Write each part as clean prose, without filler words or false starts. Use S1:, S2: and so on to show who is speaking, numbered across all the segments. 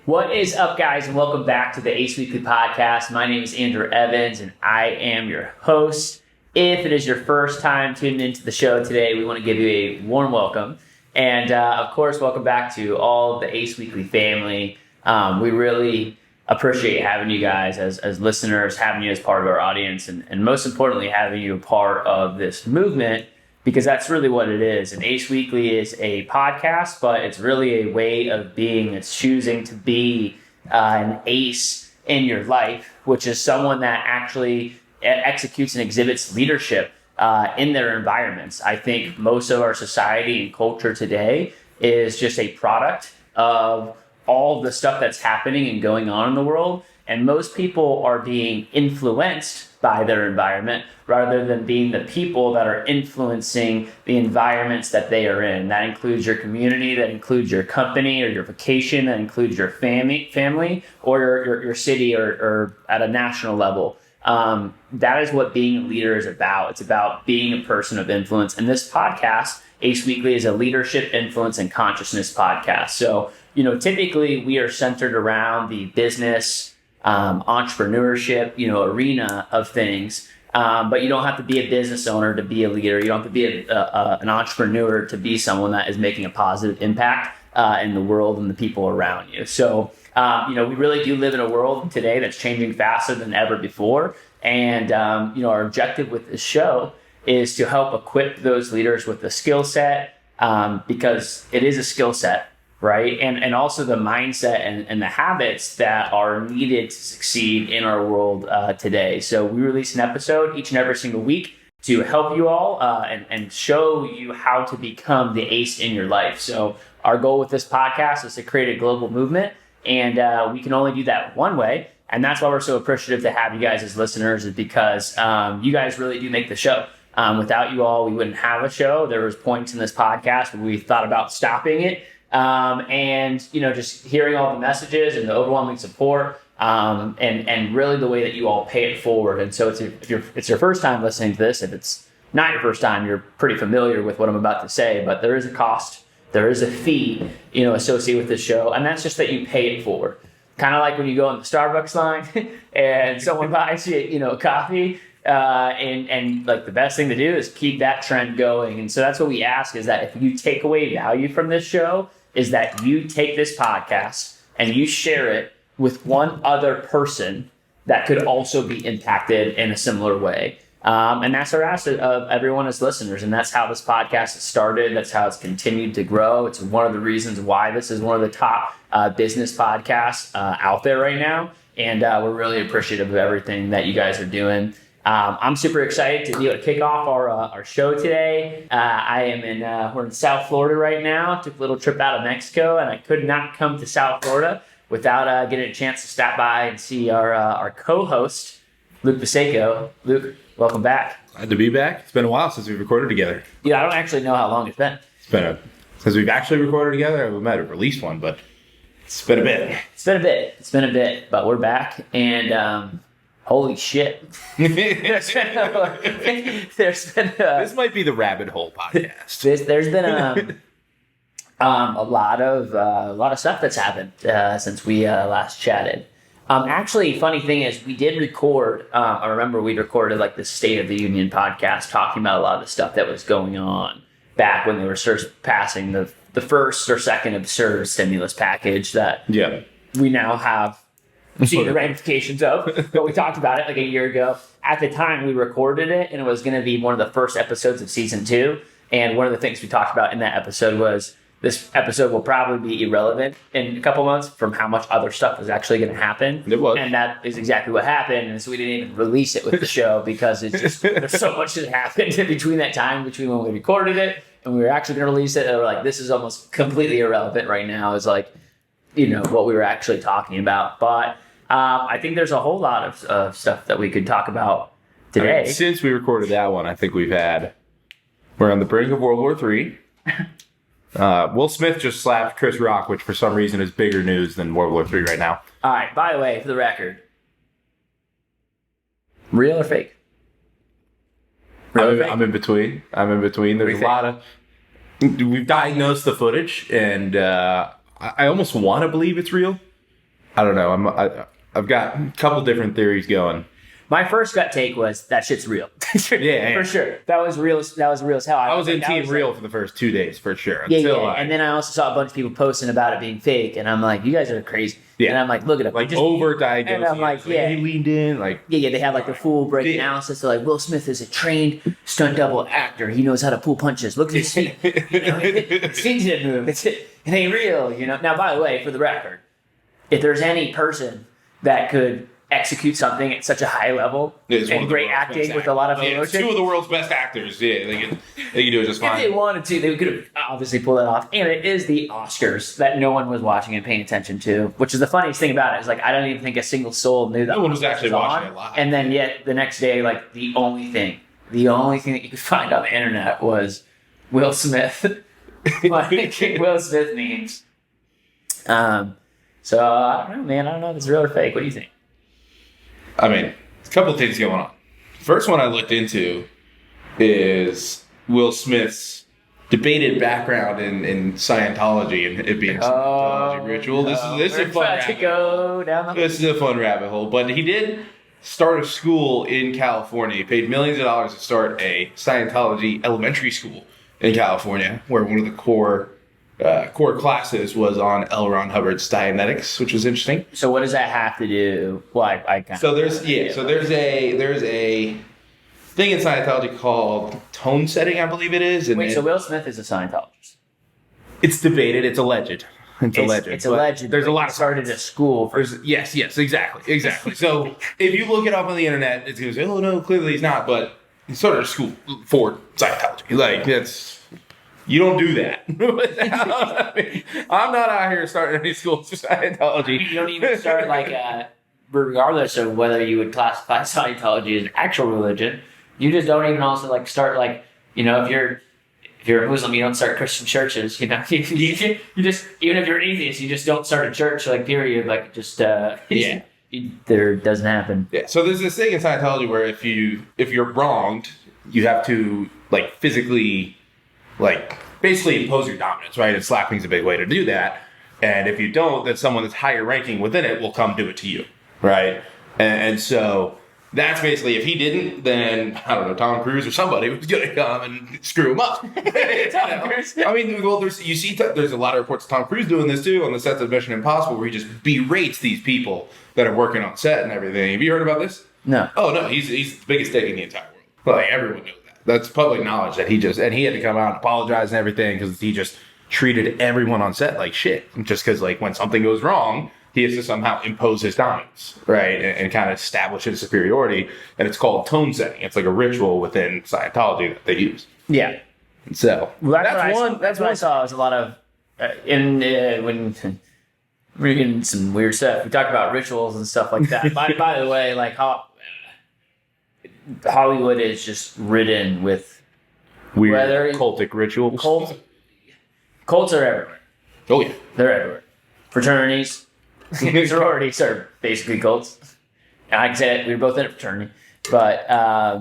S1: What is up, guys, and welcome back to the Ace Weekly Podcast. My name is Andrew Evans, and I am your host. If it is your first time tuning into the show today, we want to give you a warm welcome. And, of course, welcome back to all of the Ace Weekly family. We really appreciate having you guys as listeners, having you as part of our audience, and most importantly, having you a part of this movement, because that's really what it is. And Ace Weekly is a podcast, but it's really a way of being. It's choosing to be an ace in your life, which is someone that actually executes and exhibits leadership in their environments. I think most of our society and culture today is just a product of all the stuff that's happening and going on in the world. And most people are being influenced by their environment rather than being the people that are influencing the environments that they are in. That includes your community, that includes your company or your vocation, that includes your family or your city or at a national level. That is what being a leader is about. It's about being a person of influence. And this podcast, Ace Weekly, is a leadership, influence, and consciousness podcast. So, typically we are centered around the business, entrepreneurship, arena of things. But you don't have to be a business owner to be a leader. You don't have to be an entrepreneur to be someone that is making a positive impact in the world and the people around you. So, we really do live in a world today that's changing faster than ever before. And, our objective with this show is to help equip those leaders with the skill set, because it is a skill set, right? And also the mindset and the habits that are needed to succeed in our world today. So we release an episode each and every single week to help you all and show you how to become the ace in your life. So our goal with this podcast is to create a global movement, and we can only do that one way. And that's why we're so appreciative to have you guys as listeners, is because you guys really do make the show. Without you all, we wouldn't have a show. There was points in this podcast where we thought about stopping it. Just hearing all the messages and the overwhelming support, and really the way that you all pay it forward. And so if it's your first time listening to this, if it's not your first time, you're pretty familiar with what I'm about to say, but there is a cost, there is a fee, associated with this show. And that's just that you pay it forward. Kind of like when you go in the Starbucks line and someone buys you, a coffee, and like the best thing to do is keep that trend going. And so that's what we ask, is that if you take away value from this show, is that you take this podcast and you share it with one other person that could also be impacted in a similar way. And that's our ask of everyone as listeners. And that's how this podcast has started. That's how it's continued to grow. It's one of the reasons why this is one of the top business podcasts out there right now. And we're really appreciative of everything that you guys are doing. I'm super excited to be able to kick off our show today. We're in South Florida right now. Took a little trip out of Mexico, and I could not come to South Florida without getting a chance to stop by and see our co-host, Luke Paseco. Luke, welcome back.
S2: Glad to be back. It's been a while since we've recorded together.
S1: Yeah, I don't actually know how long it's been.
S2: Since we've actually recorded together. We might have released one, but it's been a bit.
S1: It's been a bit, but we're back, and holy shit. There's been
S2: this might be the rabbit hole podcast.
S1: There's been a lot of stuff that's happened since we last chatted. Actually, funny thing is, we did record. I remember we recorded like the State of the Union podcast, talking about a lot of the stuff that was going on back when they were passing the first or second absurd stimulus package that we now have see the ramifications of, but we talked about it like a year ago. At the time, we recorded it, and it was going to be one of the first episodes of season 2. And one of the things we talked about in that episode was this episode will probably be irrelevant in a couple months from how much other stuff was actually going to happen.
S2: It was.
S1: And that is exactly what happened. And so we didn't even release it with the show because it's just, there's so much that happened in between that time, between when we recorded it and we were actually going to release it. And we're like, this is almost completely irrelevant right now. It's like, what we were actually talking about. But I think there's a whole lot of stuff that we could talk about today.
S2: Since we recorded that one, I think we're on the brink of World War III. Will Smith just slapped Chris Rock, which for some reason is bigger news than World War III right now.
S1: All right, by the way, for the record, real or fake?
S2: I'm in between. There's a lot of... We've diagnosed the footage, and I almost want to believe it's real. I don't know. I've got a couple different theories going.
S1: My first gut take was that shit's real.
S2: Yeah,
S1: for sure. That was real. That was real as hell.
S2: I was in
S1: that
S2: team
S1: was
S2: real for the first 2 days for sure.
S1: Yeah. And then I also saw a bunch of people posting about it being fake, and I'm like, you guys are crazy.
S2: Yeah.
S1: And I'm like, look at it,
S2: like over-diagnosing.
S1: And I'm like, yeah,
S2: he leaned in, like
S1: yeah. They had like the full break analysis. They're like, Will Smith is a trained stunt double actor. He knows how to pull punches. Look at his feet. His feet didn't move. It ain't real. Now, by the way, for the record, if there's any person that could execute something at such a high level and great acting with a lot of emotion.
S2: Two of the world's best actors. Yeah, they can do it just fine.
S1: If they wanted to, they could have obviously pulled that off. And it is the Oscars that no one was watching and paying attention to, which is the funniest thing about it. Is like I don't even think a single soul knew that.
S2: No one was actually watching it live.
S1: And then yet the next day, like the only thing that you could find on the internet was Will Smith, like Will Smith memes. So I don't know, man. I don't know if it's real or fake. What do you think?
S2: I mean, a couple of things going on. First one I looked into is Will Smith's debated background in Scientology and it being a Scientology ritual. This is a fun rabbit hole. This is a fun rabbit hole. But he did start a school in California. He paid millions of dollars to start a Scientology elementary school in California, where one of the core classes was on L. Ron Hubbard's Dianetics, which was interesting.
S1: So what does that have to do? Well, I kind of
S2: there's a thing in Scientology called tone setting, I believe it is. And
S1: so Will Smith is a Scientologist.
S2: It's debated. It's alleged.
S1: It's alleged.
S2: There's a lot of
S1: started a school.
S2: Yes, exactly. So if you look it up on the internet, it's going to say, "Oh no, clearly he's not." But he started a school for Scientology. Like that's. You don't do that. I'm not out here starting any schools for Scientology.
S1: You don't even start regardless of whether you would classify Scientology as an actual religion, you just don't even also start if you're a Muslim, you don't start Christian churches. You just even if you're an atheist, you just don't start a church. Period. There doesn't happen.
S2: Yeah. So there's this thing in Scientology where if you're wronged, you have to physically. Basically impose your dominance, right? And slapping's a big way to do that. And if you don't, then someone that's higher ranking within it will come do it to you, right? And so that's basically, if he didn't, then, I don't know, Tom Cruise or somebody was going to come and screw him up. Tom Cruise. I mean, well, there's a lot of reports of Tom Cruise doing this too on the sets of Mission Impossible where he just berates these people that are working on set and everything. Have you heard about this?
S1: No.
S2: Oh, no, he's the biggest dick in the entire world. Everyone knows that. That's public knowledge that he had to come out and apologize and everything because he just treated everyone on set like shit. Just because when something goes wrong, he has to somehow impose his dominance, right? And kind of establish his superiority. And it's called tone setting. It's like a ritual within Scientology that they use.
S1: Yeah.
S2: And so
S1: that's what I saw. Was a lot of when we're getting some weird stuff. We talk about rituals and stuff like that. by the way, Hollywood is just ridden with
S2: weird cultic rituals.
S1: Cults are everywhere.
S2: Oh yeah,
S1: they're everywhere. Fraternities, sororities are basically cults. Like I said, we were both in a fraternity, but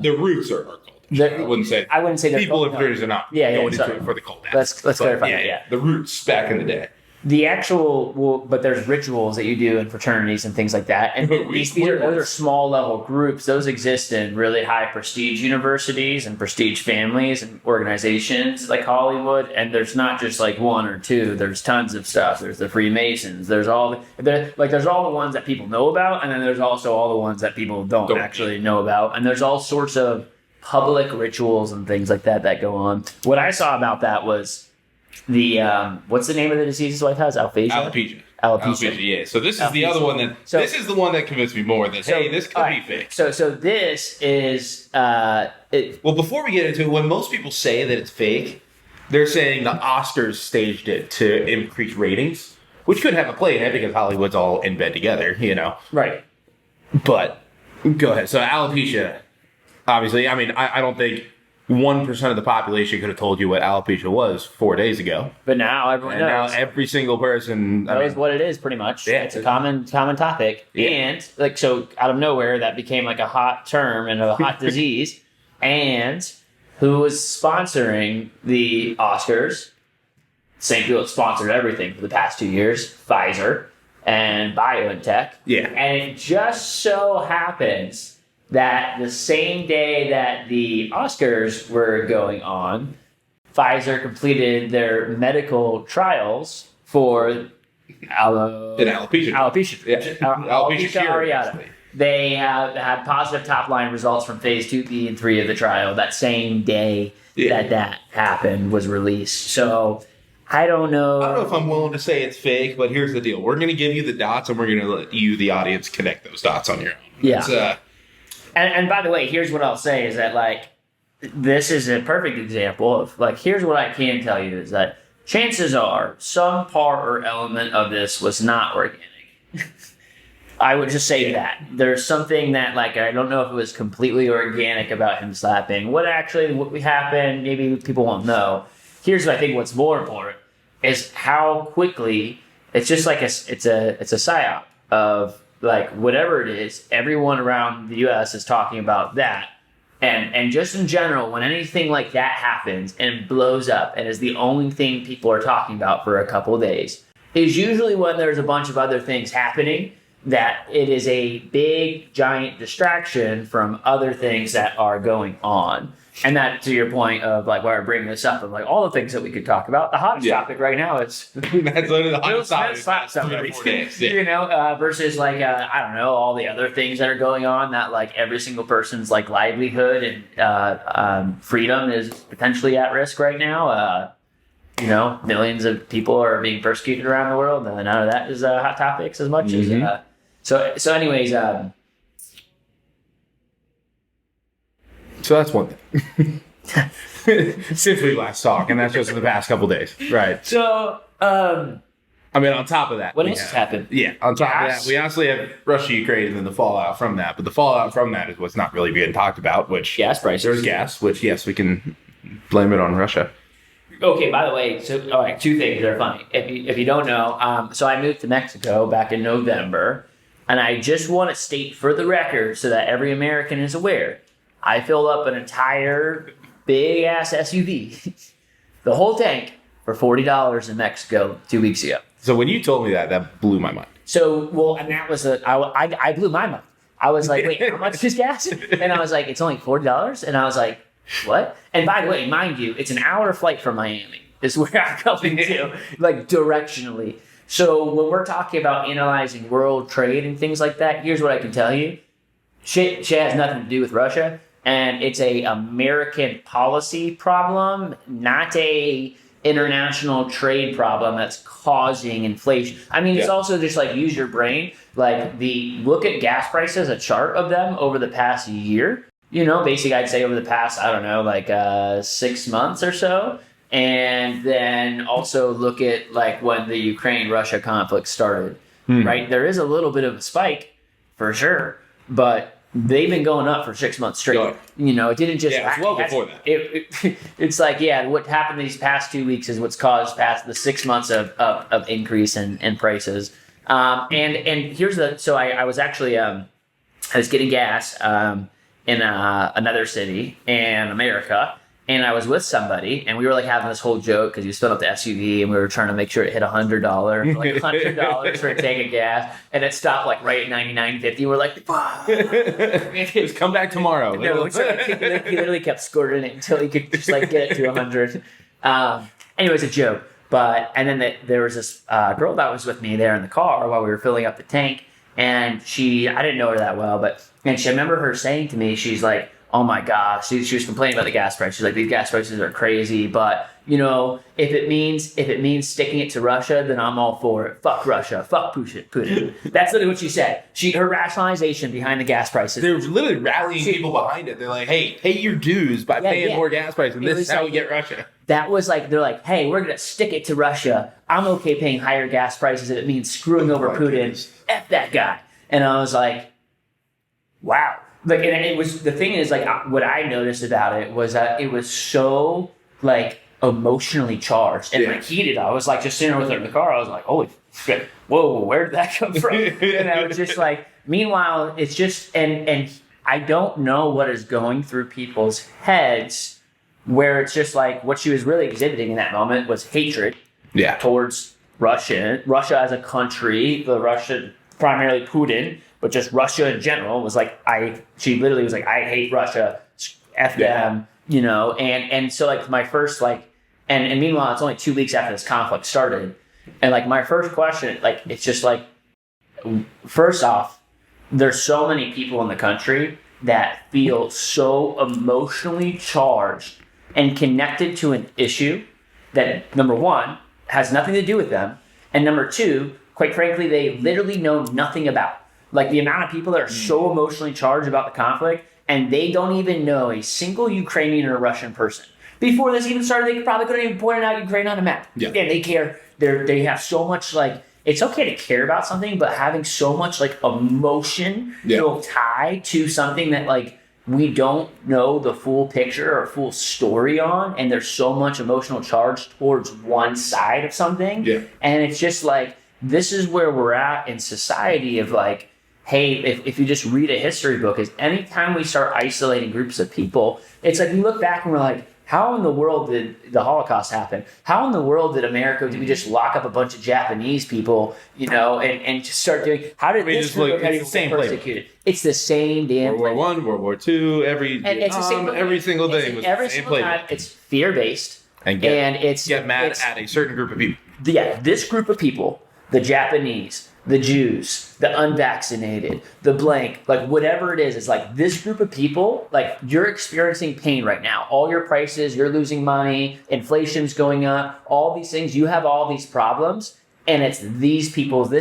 S2: the roots are cultish. I wouldn't say
S1: people
S2: in fraternities are not
S1: going
S2: into it for the cult.
S1: Let's clarify that.
S2: Yeah, the roots back in the day.
S1: The actual, but there's rituals that you do in fraternities and things like that. And those are small level groups. Those exist in really high prestige universities and prestige families and organizations like Hollywood. And there's not just one or two. There's tons of stuff. There's the Freemasons. There's all the ones that people know about, and then there's also all the ones that people don't actually know about. And there's all sorts of public rituals and things like that go on. What I saw about that was the what's the name of the disease his wife has? Alopecia.
S2: Yeah. So this is the other one this is the one that convinced me more that this could be fake.
S1: So this is
S2: well, before we get into it, when most people say that it's fake, they're saying the Oscars staged it to increase ratings, which could have a play in it because Hollywood's all in bed together,
S1: Right.
S2: But go ahead. So alopecia, obviously, I mean, I don't think 1% of the population could have told you what alopecia was 4 days ago.
S1: But now everyone knows.
S2: Now every single person
S1: knows what it is, pretty much.
S2: Yeah.
S1: It's a common topic. Yeah. And so out of nowhere, that became a hot term and a hot disease. And who was sponsoring the Oscars? Same people that sponsored everything for the past 2 years. Pfizer. and BioNTech.
S2: Yeah.
S1: And it just so happens that the same day that the Oscars were going on, Pfizer completed their medical trials for
S2: alopecia.
S1: Alopecia areata.
S2: basically.
S1: They had positive top-line results from phase 2B and 3 of the trial that same day that happened, was released. So I don't know.
S2: I don't know if I'm willing to say it's fake, but here's the deal. We're going to give you the dots, and we're going to let you, the audience, connect those dots on your own.
S1: Yeah. And by the way, here's what I'll say is that, like, this is a perfect example of, like, here's what I can tell you is that chances are some part or element of this was not organic. I would just say that. There's something that, like, I don't know if it was completely organic about him slapping. What happened, maybe people won't know. Here's what I think what's more important is how quickly, it's just like it's a psyop of, like, whatever it is, everyone around the U.S. is talking about that. And just in general, when anything like that happens and blows up and is the only thing people are talking about for a couple of days, is usually when there's a bunch of other things happening that it is a big, giant distraction from other things that are going on. And that, to your point of, like, why we're bringing this up, of, like, all the things that we could talk about, the hottest topic right now is
S2: That's literally the hottest topic.
S1: slap somebody.
S2: 3 or 4 days. Yeah.
S1: You know, versus, like, I don't know, all the other things that are going on that, like, every single person's, like, livelihood and freedom is potentially at risk right now. You know, millions of people are being persecuted around the world, and none of that is hot topics as much as. So anyways.
S2: So that's one thing. Since we last talked, and that's just in the past couple days. Right.
S1: So,
S2: I mean, on top of that.
S1: What else has happened?
S2: Yeah, on top of that, we honestly have Russia, Ukraine, and then the fallout from that. But the fallout from that is what's not really being talked about, which...
S1: Gas prices.
S2: There's gas, which, yes, we can blame it on Russia.
S1: Okay, by the way, so, all right, 2 things that are funny. If you don't know, so I moved to Mexico back in November, and I just want to state for the record so that every American is aware, I filled up an entire big-ass SUV, the whole tank, for $40 in Mexico 2 weeks ago.
S2: So when you told me that, that blew my mind.
S1: So, well, and that was I blew my mind. I was like, wait, how much is gas? And I was like, it's only $40? And I was like, what? And by the way, mind you, it's an hour flight from Miami is where I'm coming to, like, directionally. So when we're talking about analyzing world trade and things like that, here's what I can tell you. Shit has nothing to do with Russia. And it's a American policy problem, not a international trade problem that's causing inflation. I mean, it's also just, like, use your brain. Like, look at gas prices, a chart of them over the past year. You know, basically, I'd say over the past, I don't know, like 6 months or so. And then also look at, like, when the Ukraine-Russia conflict started, right? There is a little bit of a spike, for sure, but they've been going up for 6 months straight.
S2: Sure.
S1: You know, it didn't just...
S2: Yeah, it was well before that.
S1: It's like, what happened these past 2 weeks is what's caused past the 6 months of increase in prices. And here's so I was actually... I was getting gas in another city in America, and I was with somebody, and we were, like, having this whole joke because you split up the SUV, and we were trying to make sure it hit $100, like $100 for a tank of gas, and it stopped, like, right at $99.50. We're like, fuck.
S2: Just come back tomorrow.
S1: No, so he literally kept squirting it until he could just, like, get it to 100. Anyway, it's a joke. And then there was this girl that was with me there in the car while we were filling up the tank, and I didn't know her that well, I remember her saying to me, she's like, oh my gosh, she was complaining about the gas price. She's like, these gas prices are crazy, but, you know, if it means sticking it to Russia, then I'm all for it. Fuck Russia. Fuck Putin. That's literally what she said. Her rationalization behind the gas prices.
S2: They're literally rallying people behind it. They're like, hey, pay your dues by paying more gas prices, and this is how we get Russia.
S1: That was like, they're like, hey, we're going to stick it to Russia. I'm okay paying higher gas prices if it means screwing over Putin. F that guy. And I was like, wow. Like, and it was, the thing is, like, what I noticed about it was that it was so, like, emotionally charged and, like, heated. I was, like, just sitting with her in the car. I was like, holy shit, whoa, where did that come from? And I was just like, meanwhile, it's just, and I don't know what is going through people's heads where it's just like, what she was really exhibiting in that moment was hatred towards Russia as a country, the Russia, primarily Putin, but just Russia in general was like, she literally was like, I hate Russia, F them, you know, and so like my first like, and meanwhile, it's only 2 weeks after this conflict started. And like my first question, like, it's just like, first off, there's so many people in the country that feel so emotionally charged and connected to an issue that, number one, has nothing to do with them. And number two, quite frankly, they literally know nothing about. Like the amount of people that are so emotionally charged about the conflict, and they don't even know a single Ukrainian or Russian person. Before this even started, they probably couldn't even point out Ukraine on a map.
S2: Yeah.
S1: And they care. They have so much, like, it's okay to care about something, but having so much like emotion, tie to something that like we don't know the full picture or full story on, and there's so much emotional charge towards one side of something.
S2: Yeah.
S1: And it's just like, this is where we're at in society of like, hey, if you just read a history book, is anytime we start isolating groups of people, it's like we look back and we're like, how in the world did the Holocaust happen? How in the world did we just lock up a bunch of Japanese people, you know, and just start doing, how did this group of people get persecuted? It's the same damn
S2: World War I, World War II, every single thing was
S1: every
S2: the same
S1: single time. It's fear-based.
S2: And
S1: it's
S2: get mad at a certain group of people.
S1: Yeah, this group of people, the Japanese, the Jews, the unvaccinated, the blank, like whatever it is, it's like this group of people, like you're experiencing pain right now. All your prices, you're losing money, inflation's going up, all these things, you have all these problems, and it's this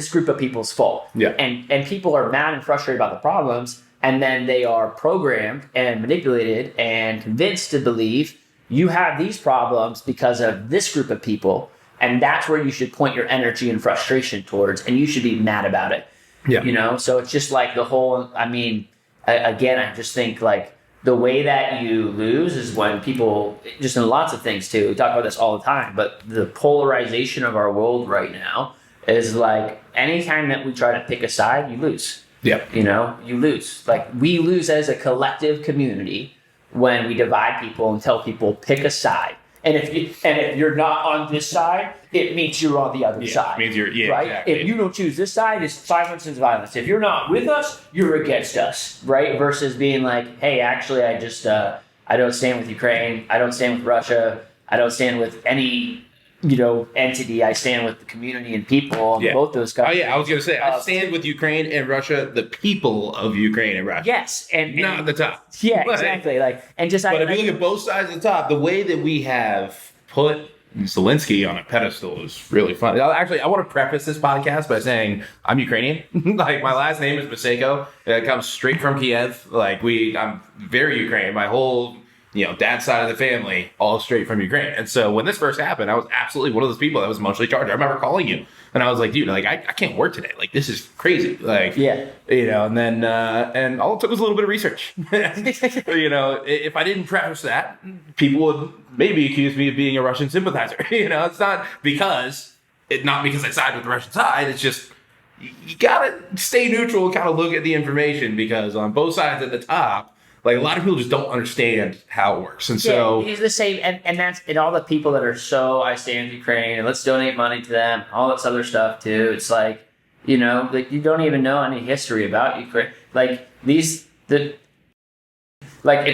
S1: group of people's fault.
S2: Yeah.
S1: And people are mad and frustrated about the problems, and then they are programmed and manipulated and convinced to believe you have these problems because of this group of people. And that's where you should point your energy and frustration towards, and you should be mad about it.
S2: Yeah.
S1: You know, so it's just like the whole, I mean, again, I just think like the way that you lose is when people, just in lots of things too, we talk about this all the time, but the polarization of our world right now is like anytime that we try to pick a side, you lose.
S2: Yeah.
S1: You know, you lose. Like we lose as a collective community when we divide people and tell people pick a side. And if you're not on this side, it means you're on the other side.
S2: It means you're,
S1: right?
S2: Exactly.
S1: If you don't choose this side, it's silence and violence. If you're not with us, you're against us, right? Versus being like, hey, actually, I just I don't stand with Ukraine. I don't stand with Russia. I don't stand with any entity. I stand with the community and people.
S2: Yeah.
S1: Both those guys.
S2: Oh yeah, I was gonna say I stand with Ukraine and Russia, the people of Ukraine and Russia.
S1: Yes, and
S2: not the top.
S1: Yeah, exactly. Like, and just
S2: but if you look at both sides of the top, the way that we have put Zelensky on a pedestal is really fun. Actually, I want to preface this podcast by saying I'm Ukrainian. Like my last name is Maseko. It comes straight from Kiev. Like I'm very Ukrainian. My whole dad's side of the family, all straight from Ukraine. And so when this first happened, I was absolutely one of those people that was emotionally charged. I remember calling you and I was like, dude, like I can't work today. Like this is crazy. Like,
S1: yeah,
S2: and then, and all it took was a little bit of research. If I didn't preface that, people would maybe accuse me of being a Russian sympathizer. It's not because I side with the Russian side. It's just, you gotta stay neutral and kind of look at the information because on both sides at the top, like a lot of people just don't understand how it works, and so
S1: it's the same. And that's all the people that are so I stand with Ukraine and let's donate money to them, all this other stuff too. It's like like you don't even know any history about Ukraine. Like it's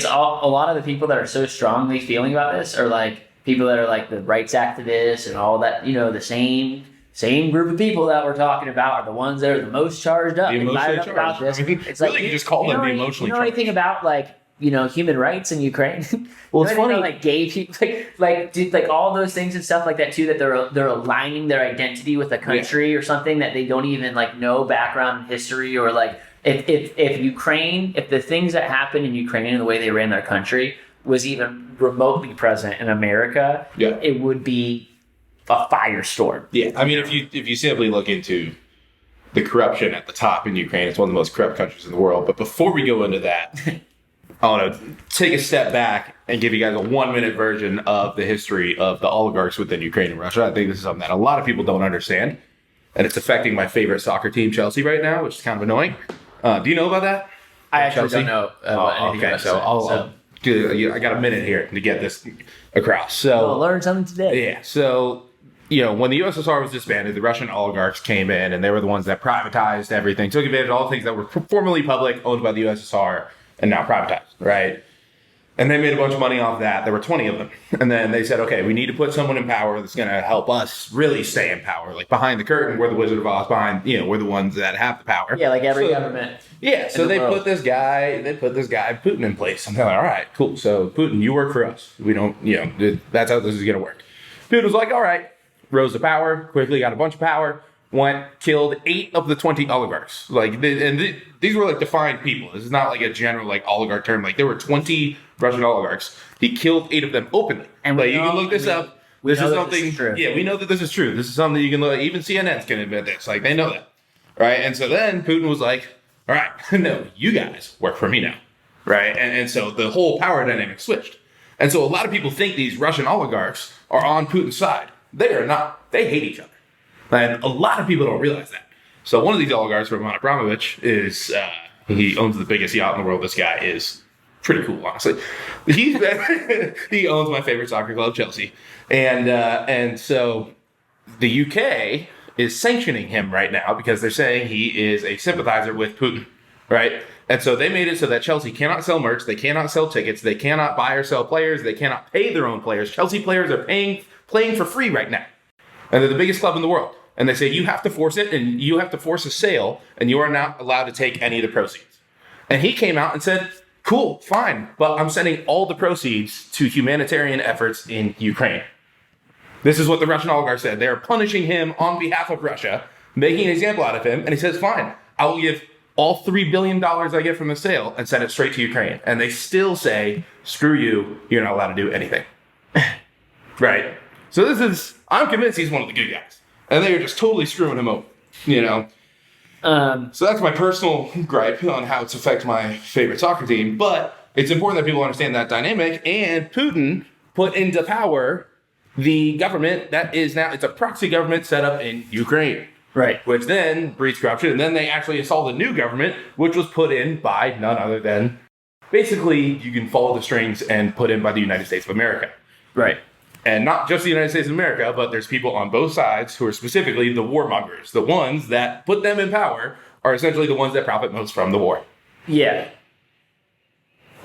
S1: all a lot of the people that are so strongly feeling about this are like people that are like the rights activists and all that. The same group of people that we're talking about are the ones that are the most charged up. About this. It's
S2: really,
S1: like
S2: you just call them the emotionally charged.
S1: Anything about like human rights in Ukraine?
S2: Well, it's funny,
S1: like gay people, like all those things and stuff like that too. That they're aligning their identity with a country or something that they don't even like know background history or like if Ukraine, if the things that happened in Ukraine and the way they ran their country was even remotely present in America, it would be a firestorm.
S2: Yeah, I mean, if you simply look into the corruption at the top in Ukraine, it's one of the most corrupt countries in the world. But before we go into that, I want to take a step back and give you guys a 1-minute version of the history of the oligarchs within Ukraine and Russia. I think this is something that a lot of people don't understand, and it's affecting my favorite soccer team, Chelsea, right now, which is kind of annoying. Do you know about that?
S1: I actually don't know anything about
S2: it. I got a minute here to get this across. So
S1: I'll learn something today.
S2: Yeah, so when the USSR was disbanded, the Russian oligarchs came in, and they were the ones that privatized everything, took advantage of all things that were formerly public, owned by the USSR, and now privatized, right? And they made a bunch of money off that. There were 20 of them. And then they said, okay, we need to put someone in power that's going to help us really stay in power. Like behind the curtain, we're the Wizard of Oz, we're the ones that have the power.
S1: Yeah, like every government.
S2: Yeah, so they put this guy Putin in place. I'm like, all right, cool. So Putin, you work for us. We don't, that's how this is going to work. Putin was like, all right, rose to power, quickly got a bunch of power, killed 8 of the 20 oligarchs. These were like defined people. This is not like a general like oligarch term. Like there were 20 Russian oligarchs. He killed 8 of them openly. And you can look this up. This is something. Yeah, we know that this is true. This is something you can look. Even CNN's can admit this. Like they know that, right? And so then Putin was like, all right, no, you guys work for me now, right? And so the whole power dynamic switched. And so a lot of people think these Russian oligarchs are on Putin's side. They are not. They hate each other. And a lot of people don't realize that. So one of these oligarchs, Roman Abramovich, he owns the biggest yacht in the world. This guy is pretty cool, honestly. He owns my favorite soccer club, Chelsea. And so the UK is sanctioning him right now because they're saying he is a sympathizer with Putin, right? And so they made it so that Chelsea cannot sell merch, they cannot sell tickets, they cannot buy or sell players, they cannot pay their own players. Chelsea players are playing for free right now. And they're the biggest club in the world. And they say you have to force it, and you have to force a sale, and you are not allowed to take any of the proceeds. And he came out and said, cool, fine, but I'm sending all the proceeds to humanitarian efforts in Ukraine. This is what the Russian oligarch said. They're punishing him on behalf of Russia, making an example out of him. And he says, fine, I will give all $3 billion I get from the sale and send it straight to Ukraine. And they still say, screw you, you're not allowed to do anything. Right? So I'm convinced he's one of the good guys. And they are just totally screwing him over, So that's my personal gripe on how it's affected my favorite soccer team. But it's important that people understand that dynamic. And Putin put into power the government that is now, it's a proxy government set up in Ukraine.
S1: Right.
S2: Which then breeds corruption. And then they actually installed a new government, which was put in by none other than, basically, you can follow the strings and put in by the United States of America.
S1: Right.
S2: And not just the United States of America, but there's people on both sides who are specifically the warmongers. The ones that put them in power are essentially the ones that profit most from the war.
S1: Yeah.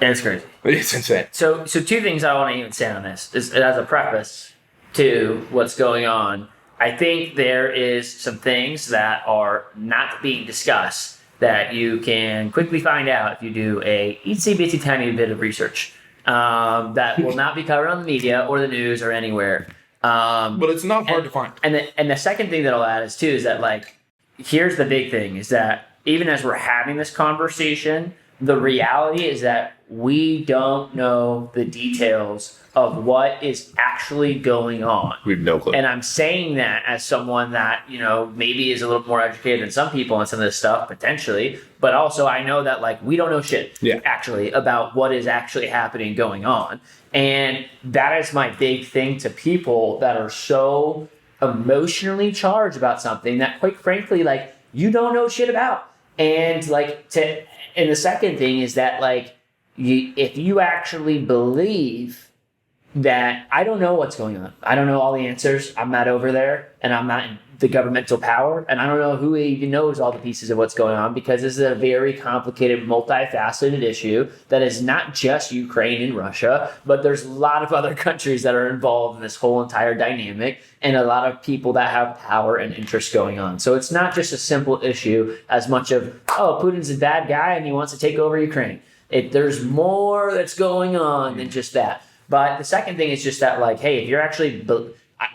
S1: It's crazy.
S2: It's insane.
S1: So 2 things I want to even say on this is as a preface to what's going on. I think there is some things that are not being discussed that you can quickly find out if you do a itsy-bitsy tiny bit of research. That will not be covered on the media or the news or anywhere.
S2: But it's not hard to find.
S1: And the second thing that I'll add is too is that like, here's the big thing is that even as we're having this conversation, the reality is that we don't know the details of what is actually going on.
S2: We have no clue.
S1: And I'm saying that as someone that, maybe is a little more educated than some people on some of this stuff, potentially. But also I know that like we don't know shit actually about what is actually happening going on. And that is my big thing to people that are so emotionally charged about something that quite frankly, like you don't know shit about. And and the second thing is that like, if you actually believe that I don't know what's going on. I don't know all the answers. I'm not over there, and I'm not in the governmental power, and I don't know who even knows all the pieces of what's going on because this is a very complicated, multifaceted issue that is not just Ukraine and Russia, but there's a lot of other countries that are involved in this whole entire dynamic and a lot of people that have power and interest going on. So it's not just a simple issue as much of, oh, Putin's a bad guy and he wants to take over Ukraine. There's more that's going on than just that. But the second thing is just that, like, hey, if you're actually,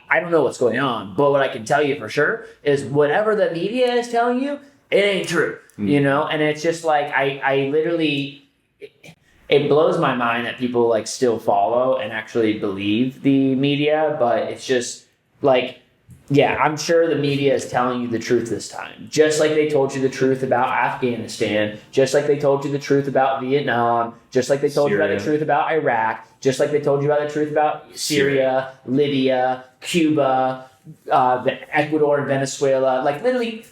S1: I don't know what's going on, but what I can tell you for sure is whatever the media is telling you, it ain't true, And it's just like, I literally, it blows my mind that people like still follow and actually believe the media, but it's just like, yeah, I'm sure the media is telling you the truth this time. Just like they told you the truth about Afghanistan, just like they told you the truth about Vietnam, just like they told you about the truth about Iraq, just like they told you about the truth about Syria, Libya, Cuba, Ecuador and Venezuela. Like literally,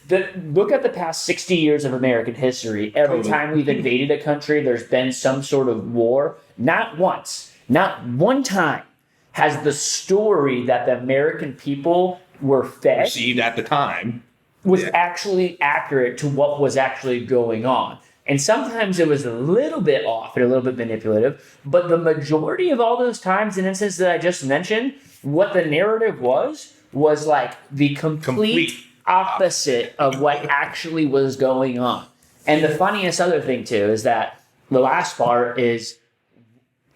S1: look at the past 60 years of American history. Every time we've invaded a country, there's been some sort of war. Not once, not one time has the story that the American people were fed
S2: Received at the time
S1: was actually accurate to what was actually going on. And sometimes it was a little bit off and a little bit manipulative, but the majority of all those times and instances that I just mentioned, what the narrative was like the complete opposite of what actually was going on. And the funniest other thing too is that the last part is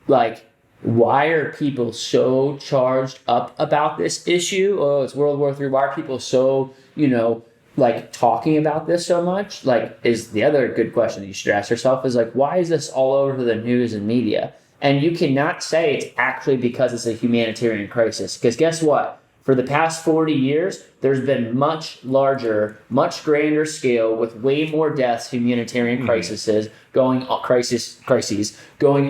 S1: like, why are people so charged up about this issue? Oh, it's World War III. Why are people so, like talking about this so much? Like, is the other good question that you should ask yourself is like, why is this all over the news and media? And you cannot say it's actually because it's a humanitarian crisis. Because guess what? For the past 40 years, there's been much larger, much grander scale with way more deaths, humanitarian crises going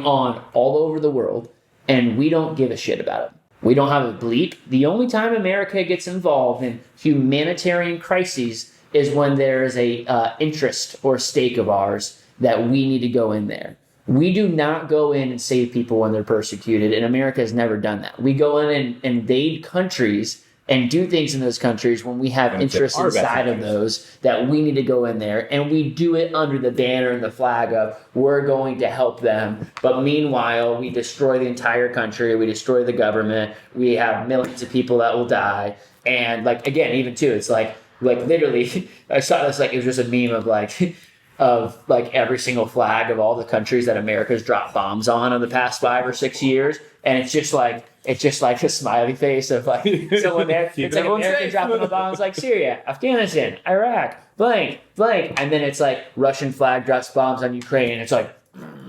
S1: on all over the world, and we don't give a shit about it. We don't have a bleep. The only time America gets involved in humanitarian crises is when there is a interest or stake of ours that we need to go in there. We do not go in and save people when they're persecuted, and America has never done that. We go in and invade countries and do things in those countries when we have interests inside of those that we need to go in there, and we do it under the banner and the flag of we're going to help them. But meanwhile, we destroy the entire country, we destroy the government, we have millions of people that will die. And like, again, even too, it's like literally, I saw this, like, it was just a meme of like every single flag of all the countries that America's dropped bombs on in the past 5 or 6 years, and it's just like a smiley face of like someone there. It's like America dropping the bombs like Syria, Afghanistan, Iraq, blank, and then it's like Russian flag drops bombs on Ukraine. It's like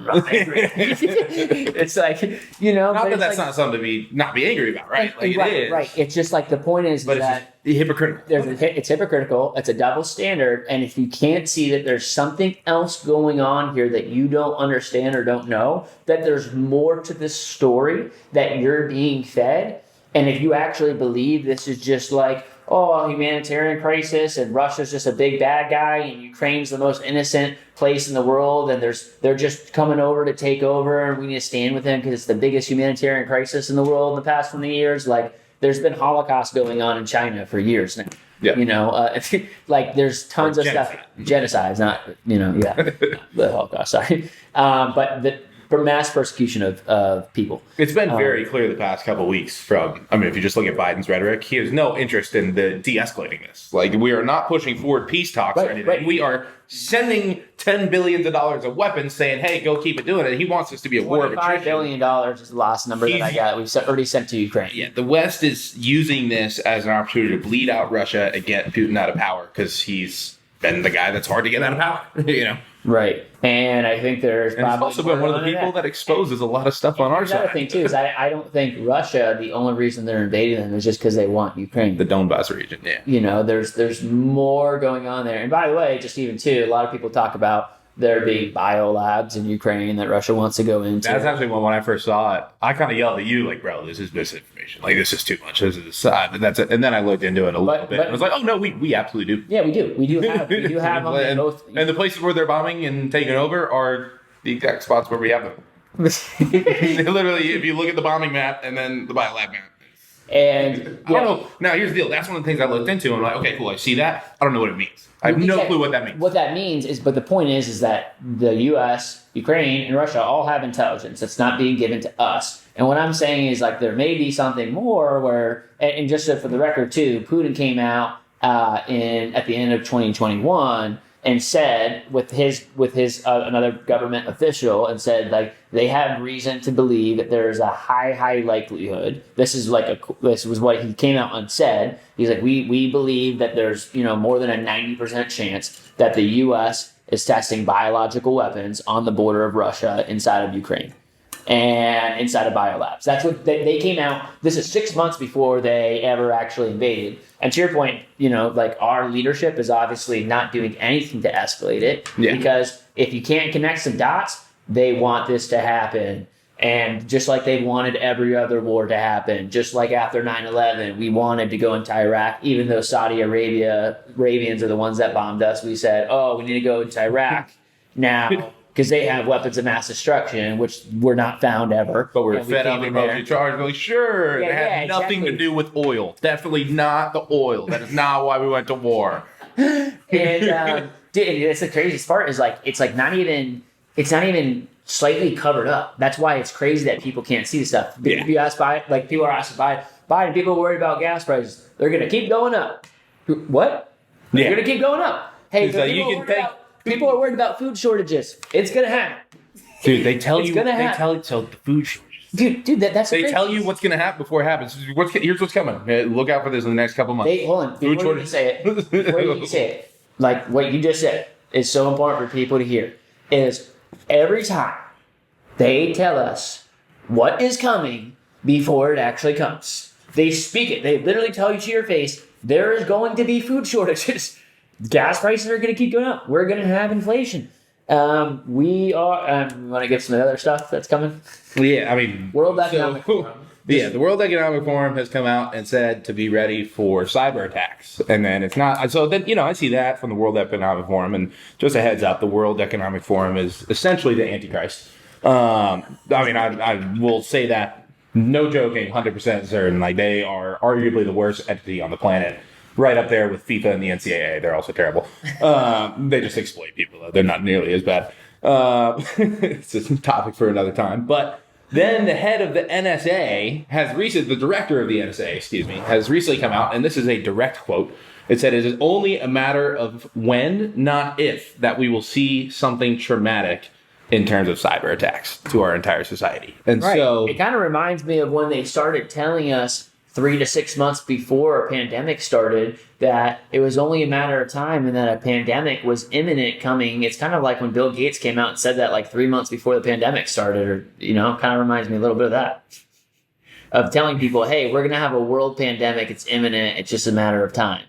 S1: it's like,
S2: not that that's not something to not be angry about, right? Like, it is.
S1: Right. It's just like the point is
S2: but
S1: that
S2: it's hypocritical.
S1: It's hypocritical. It's a double standard. And if you can't see that there's something else going on here that you don't understand or don't know, that there's more to this story that you're being fed. And if you actually believe this is just like, a humanitarian crisis and Russia's just a big bad guy and Ukraine's the most innocent place in the world and they're just coming over to take over and we need to stand with them because it's the biggest humanitarian crisis in the world in the past 20 years. Like, there's been Holocaust going on in China for years now. Yeah. Like there's tons of stuff. Genocide, not, the Holocaust, sorry. But for mass persecution of people.
S2: It's been very clear the past couple of weeks if you just look at Biden's rhetoric, he has no interest in the de-escalating this. Like, we are not pushing forward peace talks or anything. Right. We are sending $10 billion of weapons saying, hey, go keep it doing it. He wants this to be a war of attrition.
S1: $25 billion is the last number that I got. We've already sent to Ukraine.
S2: Yeah, the West is using this as an opportunity to bleed out Russia and get Putin out of power because he's been the guy that's hard to get out of power,
S1: Right. And I think there's probably...
S2: And it's also been one of the people that exposes a lot of stuff on our side.
S1: The other thing, too, is I don't think Russia, the only reason they're invading them is just because they want Ukraine.
S2: The Donbass region, yeah.
S1: There's more going on there. And by the way, just even, too, a lot of people talk about there being biolabs in Ukraine that Russia wants to go into.
S2: That's actually when I first saw it, I kind of yelled at you, like, bro, this is misinformation. Like, this is too much. This is that's it. And then I looked into it a little bit. And I was like, oh, no, we absolutely do.
S1: Yeah, we do. We do have them in both.
S2: And the places where they're bombing and taking over are the exact spots where we have them. Literally, if you look at the bombing map and then the biolab map.
S1: And
S2: I don't know. Now, here's the deal. That's one of the things I looked into. And I'm like, okay, cool. I see that. I don't know what it means. I have no clue what that means.
S1: What that means is, but the point is that the U.S., Ukraine, and Russia all have intelligence that's not being given to us. And what I'm saying is, like, there may be something more where, and just for the record too, Putin came out at the end of 2021 and said with his another government official and said, like, they have reason to believe that there is a high likelihood. This was what he came out and said. He's like, we believe that there's more than a 90% chance that the U.S. is testing biological weapons on the border of Russia inside of Ukraine and inside of biolabs. That's what they came out. This is 6 months before they ever actually invaded. And to your point, like, our leadership is obviously not doing anything to escalate it because if you can't connect some dots, they want this to happen. And just like they wanted every other war to happen, just like after 9/11, we wanted to go into Iraq, even though Arabians are the ones that bombed us. We said, oh, we need to go into Iraq. Now, because they have weapons of mass destruction, which were not found ever.
S2: But we're
S1: And we
S2: fed
S1: came
S2: up
S1: in
S2: and
S1: there.
S2: emotionally charged. We're like, sure,
S1: Yeah,
S2: it had
S1: yeah,
S2: nothing
S1: exactly.
S2: to do with oil. Definitely not the oil. That is not why we went to war.
S1: And dude, it's the craziest part is like it's not even slightly covered up. That's why it's crazy that people can't see the stuff.
S2: Yeah.
S1: If you ask people are asking Biden, people are worried about gas prices. They're gonna keep going up. What?
S2: Yeah.
S1: They're gonna keep going up. Hey,
S2: It's like
S1: people,
S2: you
S1: are
S2: can
S1: worried people are worried about food shortages. It's gonna happen.
S2: Dude, they tell
S1: It's
S2: you.
S1: gonna
S2: They
S1: happen.
S2: tell you. So the food shortage.
S1: Dude, that's
S2: They
S1: crazy.
S2: tell you what's going to happen before it happens. Here's what's coming. Look out for this in the next couple months.
S1: Hold on.
S2: Food
S1: Before you say it, like what you just said is so important for people to hear. Is every time they tell us what is coming before it actually comes. They speak it. They literally tell you to your face, there is going to be food shortages. Gas prices are going to keep going up. We're going to have inflation. We want to get some other stuff that's coming.
S2: Yeah, I mean,
S1: World Economic Forum.
S2: Yeah, the World Economic Forum has come out and said to be ready for cyber attacks. And then it's not. So then, I see that from the World Economic Forum. And just a heads up, the World Economic Forum is essentially the Antichrist. I will say that, no joking, 100% certain. Like, they are arguably the worst entity on the planet. Right up there with FIFA and the NCAA. They're also terrible. They just exploit people, though. They're not nearly as bad. It's a topic for another time. But then the head of the NSA the director of the NSA, has recently come out, and this is a direct quote. It said, "It is only a matter of when, not if, that we will see something traumatic in terms of cyber attacks to our entire society." And
S1: Right.
S2: so
S1: It kind of reminds me of when they started telling us 3 to 6 months before a pandemic started that it was only a matter of time and that a pandemic was imminent coming. It's kind of like when Bill Gates came out and said that like 3 months before the pandemic started, or, kind of reminds me a little bit of that. Of telling people, hey, we're going to have a world pandemic. It's imminent. It's just a matter of time.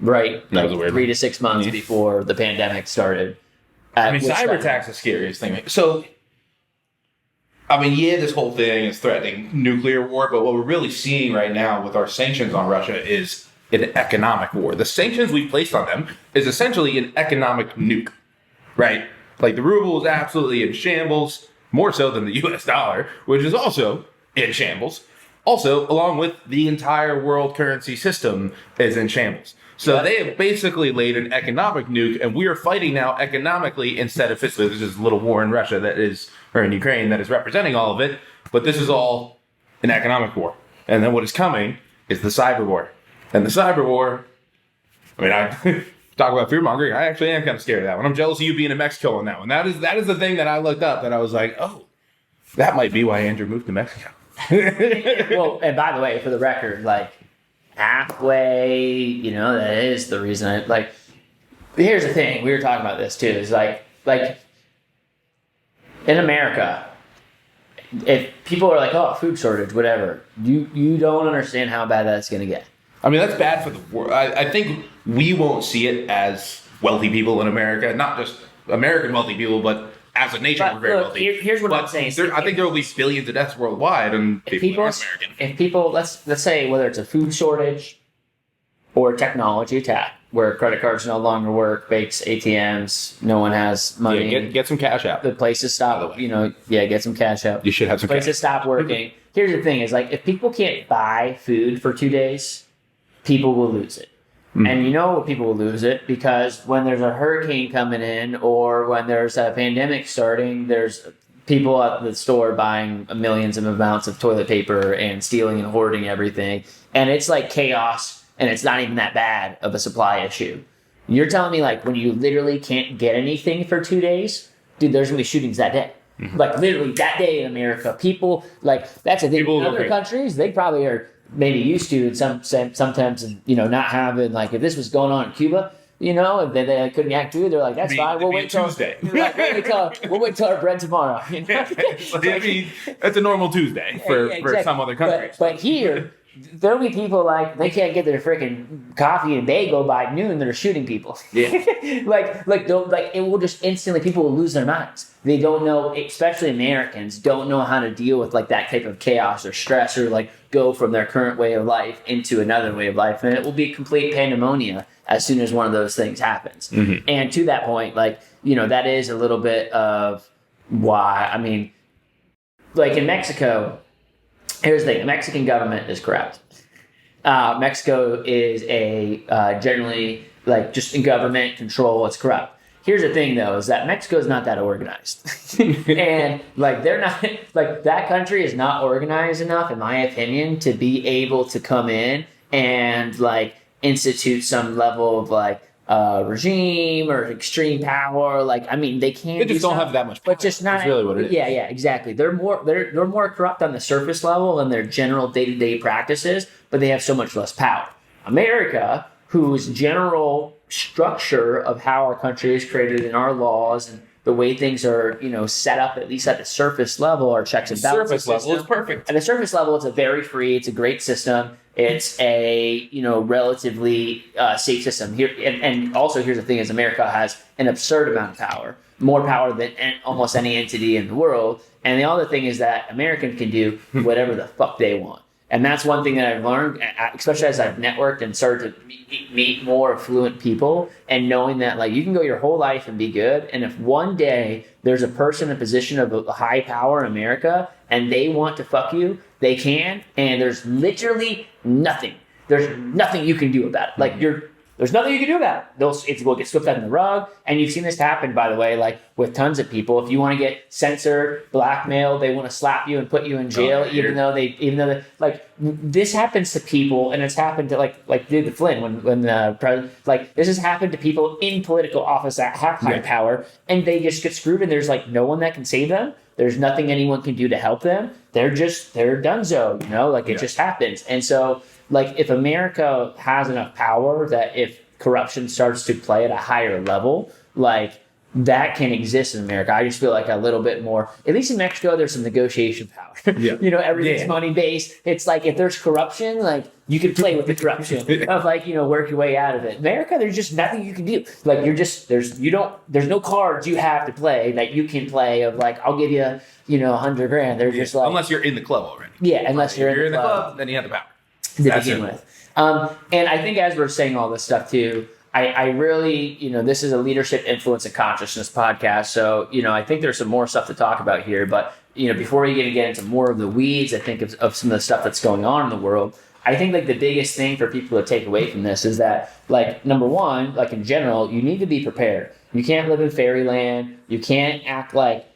S1: Right?
S2: That was a weird
S1: 3 to 6 months before the pandemic started.
S2: cyber attacks is the scariest thing. So, this whole thing is threatening nuclear war, but what we're really seeing right now with our sanctions on Russia is an economic war. The sanctions we've placed on them is essentially an economic nuke, right? Like, the ruble is absolutely in shambles, more so than the US dollar, which is also in shambles. Also, along with the entire world currency system is in shambles. So they have basically laid an economic nuke, and we are fighting now economically instead of physically. There's this little war in Russia or in Ukraine that is representing all of it, but this is all an economic war. And then what is coming is the cyber war. And the cyber war, I talk about fear mongering. I actually am kind of scared of that one. I'm jealous of you being in Mexico on that one. That is the thing that I looked up that I was like, oh, that might be why Andrew moved to Mexico.
S1: Well, and by the way, for the record, like halfway, that is the reason. Here's the thing. We were talking about this too. Is like in America, if people are like, oh, food shortage, whatever, you don't understand how bad that's going to get.
S2: That's bad for the world. I think we won't see it as wealthy people in America, not just American wealthy people, but as a nation, we're very wealthy.
S1: Here's what I'm saying.
S2: I think there will be billions of deaths worldwide, and people aren't American.
S1: If people, let's say, whether it's a food shortage or a technology attack, where credit cards no longer work, banks, ATMs, no one has money.
S2: Yeah, get some cash out.
S1: The places stop. Get some cash out.
S2: You should have some cash.
S1: Places stop working. Here's the thing: is like if people can't buy food for 2 days, people will lose it. And people will lose it because when there's a hurricane coming in or when there's a pandemic starting, there's people at the store buying millions of amounts of toilet paper and stealing and hoarding everything. And it's like chaos, and it's not even that bad of a supply issue. You're telling me like when you literally can't get anything for 2 days, dude, there's going to be shootings that day. Mm-hmm. Like literally that day in America, people that's a thing. In other countries, they probably are maybe used to it sometimes, not having, like, if this was going on in Cuba, if they couldn't act through, they're like, that's fine. We'll wait till Tuesday. We'll wait till our bread tomorrow.
S2: That's a normal Tuesday for some other countries.
S1: But here, there'll be people like they can't get their freaking coffee and bagel by noon. They're shooting people.
S2: Yeah.
S1: It will just instantly, people will lose their minds. They don't know, especially Americans, don't know how to deal with like that type of chaos or stress, or like go from their current way of life into another way of life, and it will be complete pandemonium as soon as one of those things happens.
S2: Mm-hmm.
S1: And to that point, like, you know, that is a little bit of why. I mean, like in Mexico, here's the thing: the Mexican government is corrupt. Mexico is a generally, like, just in government control, it's corrupt. Here's the thing, though, is that Mexico is not that organized. And, like, they're not, like, that country is not organized enough, in my opinion, to be able to come in and, like, institute some level of, like, regime or extreme power. Like, I mean, they can't.
S2: They just don't have that much power.
S1: But just not.
S2: That's really what it is.
S1: Yeah, exactly. They're more corrupt on the surface level in their general day-to-day practices, but they have so much less power. America, whose general structure of how our country is created in our laws and the way things are, you know, set up, at least at the surface level, our checks and balances.
S2: Surface level is perfect.
S1: At the surface level, it's a very free, it's a great system. It's a, you know, relatively safe system here. And also, here's the thing: is America has an absurd amount of power, more power than almost any entity in the world. And the other thing is that Americans can do whatever the fuck they want. And that's one thing that I've learned, especially as I've networked and started to meet more affluent people, and knowing that, like, you can go your whole life and be good. And if one day there's a person in a position of a high power in America and they want to fuck you, they can. And there's literally nothing. There's nothing you can do about it. Like, there's nothing you can do about it. It will get swept under the rug. And you've seen this happen, by the way, like with tons of people. If you want to get censored, blackmailed, they want to slap you and put you in jail, even though like, this happens to people, and it's happened to like David Flynn when the president, like, this has happened to people in political office that have high power, and they just get screwed, and there's like no one that can save them. There's nothing anyone can do to help them. They're donezo, you know, like it just happens. And so, like, if America has enough power that if corruption starts to play at a higher level, like, that can exist in America. I just feel like a little bit more, at least in Mexico, there's some negotiation power.
S2: Yeah.
S1: You know, everything's money based. It's like, if there's corruption, like, you can play with the corruption of, like, you know, work your way out of it. America, there's just nothing you can do. Like, there's no cards you have to play that you can play of, like, I'll give you, you know, $100,000. They're just like,
S2: unless you're in the club already.
S1: Yeah, unless you're
S2: in the club, then you have the power.
S1: To begin with. And I think as we're saying all this stuff too, I really, you know, this is a leadership, influence, and consciousness podcast. So, you know, I think there's some more stuff to talk about here. But, you know, before we get into more of the weeds, I think of some of the stuff that's going on in the world, I think, like, the biggest thing for people to take away from this is that, like, number one, like, in general, you need to be prepared. You can't live in fairyland. You can't act like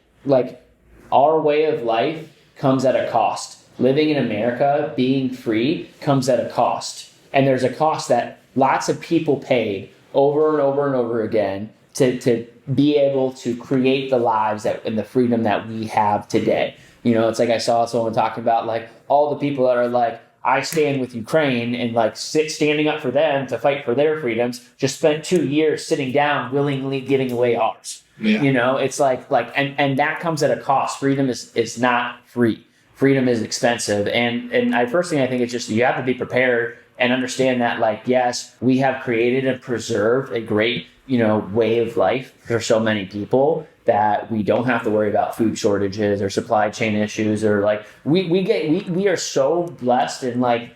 S1: our way of life comes at a cost. Living in America, being free, comes at a cost. And there's a cost that lots of people paid over and over and over again to be able to create the lives and the freedom that we have today. You know, it's like I saw someone talking about, like, all the people that are like, I stand with Ukraine, and, like, standing up for them to fight for their freedoms, just spent 2 years sitting down willingly giving away ours. Yeah. You know, it's like and that comes at a cost. Freedom is not free. Freedom is expensive. And first thing I think is just, you have to be prepared and understand that, like, yes, we have created and preserved a great, you know, way of life for so many people that we don't have to worry about food shortages or supply chain issues, or, like, we are so blessed, and like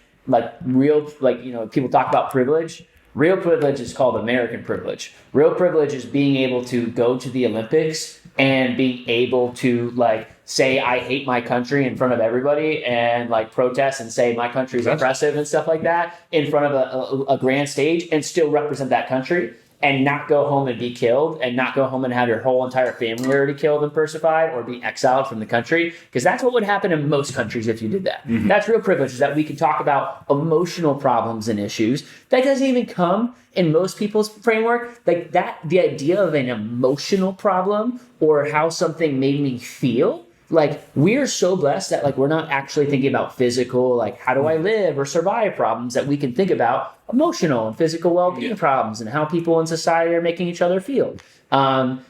S1: real, like, you know, people talk about privilege. Real privilege is called American privilege. Real privilege is being able to go to the Olympics and being able to, like, say I hate my country in front of everybody, and, like, protest and say my country is oppressive and stuff like that in front of a grand stage, and still represent that country, and not go home and be killed, and not go home and have your whole entire family already killed and crucified, or be exiled from the country. Because that's what would happen in most countries if you did that. Mm-hmm. That's real privilege, is that we can talk about emotional problems and issues. That doesn't even come in most people's framework. Like, that, the idea of an emotional problem, or how something made me feel, like, we're so blessed that, like, we're not actually thinking about physical, like, how do I live or survive problems, that we can think about emotional and physical well-being problems, and how people in society are making each other feel. And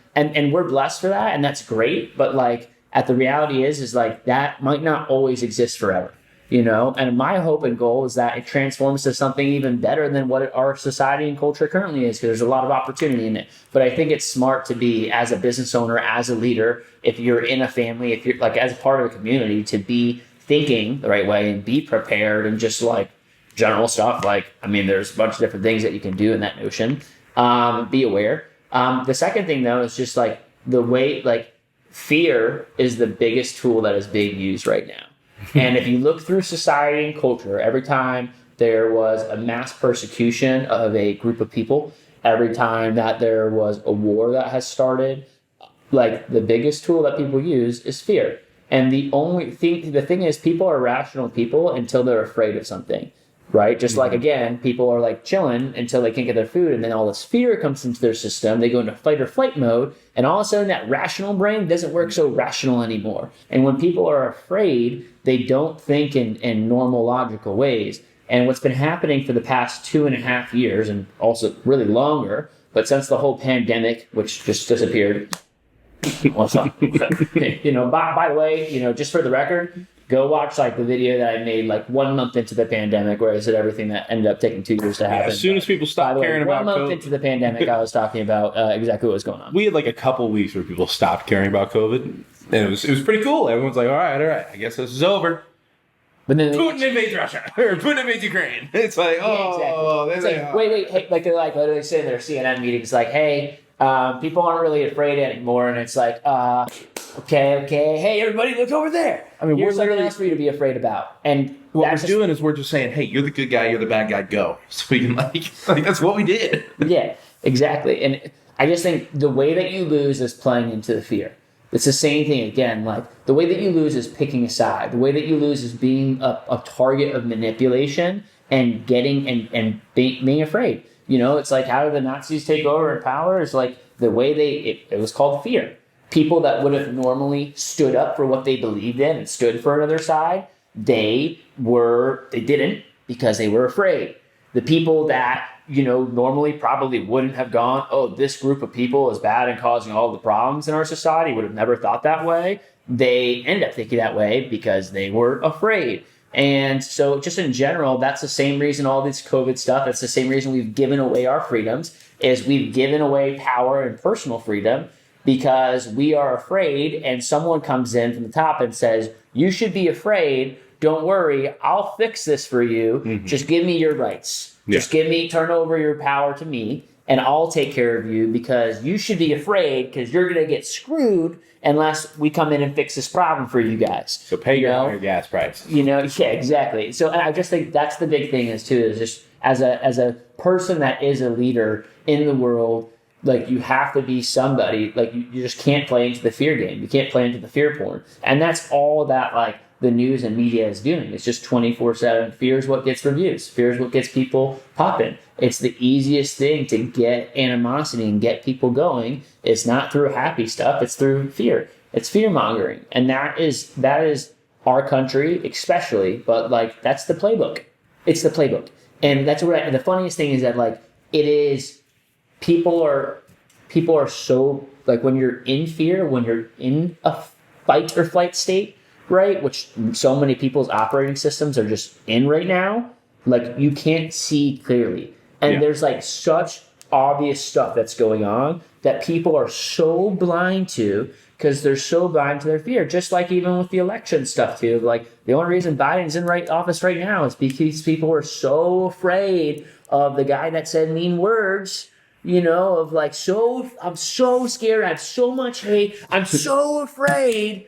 S1: we're blessed for that, and that's great. But, like, the reality is like, that might not always exist forever. And my hope and goal is that it transforms to something even better than what our society and culture currently is, because there's a lot of opportunity in it. But I think it's smart to be, as a business owner, as a leader, if you're in a family, if you're like as a part of a community, to be thinking the right way and be prepared, and just like general stuff. Like, I mean, there's a bunch of different things that you can do in that notion. Be aware. The second thing, though, is just like the way, like, fear is the biggest tool that is being used right now. And if you look through society and culture, every time there was a mass persecution of a group of people, every time that there was a war that has started, like, the biggest tool that people use is fear. And the thing is, people are rational people until they're afraid of something. Right? Just like, again, people are like chilling until they can't get their food, and then all this fear comes into their system. They go into fight or flight mode, and all of a sudden that rational brain doesn't work so rational anymore. And when people are afraid, they don't think in normal, logical ways. And what's been happening for the past 2.5 years, and also really longer, but since the whole pandemic, which just disappeared. Well, by the way, just for the record, go watch like the video that I made like 1 month into the pandemic, where I said everything that ended up taking 2 years to happen.
S2: As soon as people stopped caring about
S1: 1 month into the pandemic, I was talking about exactly what was going on.
S2: We had like a couple weeks where people stopped caring about COVID, and it was pretty cool. Everyone's like, all right, I guess this is over.
S1: But then
S2: Putin invades Russia, or Putin invades Ukraine. It's like,
S1: wait, hey, like they're like literally sitting in their CNN meetings, like, hey, people aren't really afraid anymore, and it's like, okay, hey, everybody, look over there. I mean, here's something else for you to be afraid about. And
S2: what we're doing is we're just saying, hey, you're the good guy, you're the bad guy, go. So we can like that's what we did.
S1: Yeah, exactly. And I just think the way that you lose is playing into the fear. It's the same thing again. Like, the way that you lose is picking a side. The way that you lose is being a target of manipulation and getting and being afraid. It's like, how did the Nazis take over in power? It's like the way it was called fear. People that would have normally stood up for what they believed in and stood for another side, they didn't, because they were afraid. The people that, normally probably wouldn't have gone, oh, this group of people is bad and causing all the problems in our society, would have never thought that way. They ended up thinking that way because they were afraid. And so just in general, that's the same reason all this COVID stuff, that's the same reason we've given away our freedoms, is we've given away power and personal freedom because we are afraid, and someone comes in from the top and says, you should be afraid. Don't worry. I'll fix this for you. Mm-hmm. Just give me your rights. Yeah. Just turn over your power to me, and I'll take care of you, because you should be afraid because you're going to get screwed unless we come in and fix this problem for you guys.
S2: So pay your gas price.
S1: Yeah, exactly. So I just think that's the big thing is just as a person that is a leader in the world, like, you have to be somebody, like, you just can't play into the fear game. You can't play into the fear porn. And that's all that, like, the news and media is doing. It's just 24/7. Fear is what gets reviews. Fear is what gets people popping. It's the easiest thing to get animosity and get people going. It's not through happy stuff. It's through fear. It's fear mongering. And that is our country especially, but like, that's the playbook. It's the playbook. And that's what the funniest thing is that, like, it is, people are so, like, when you're in fear, when you're in a fight or flight state, right, which so many people's operating systems are just in right now, like, you can't see clearly. And there's like such obvious stuff that's going on that people are so blind to, because they're so blind to their fear. Just like even with the election stuff too. Like, the only reason Biden's in office right now is because people are so afraid of the guy that said mean words. Of like, I'm so scared. I have so much hate. I'm so afraid.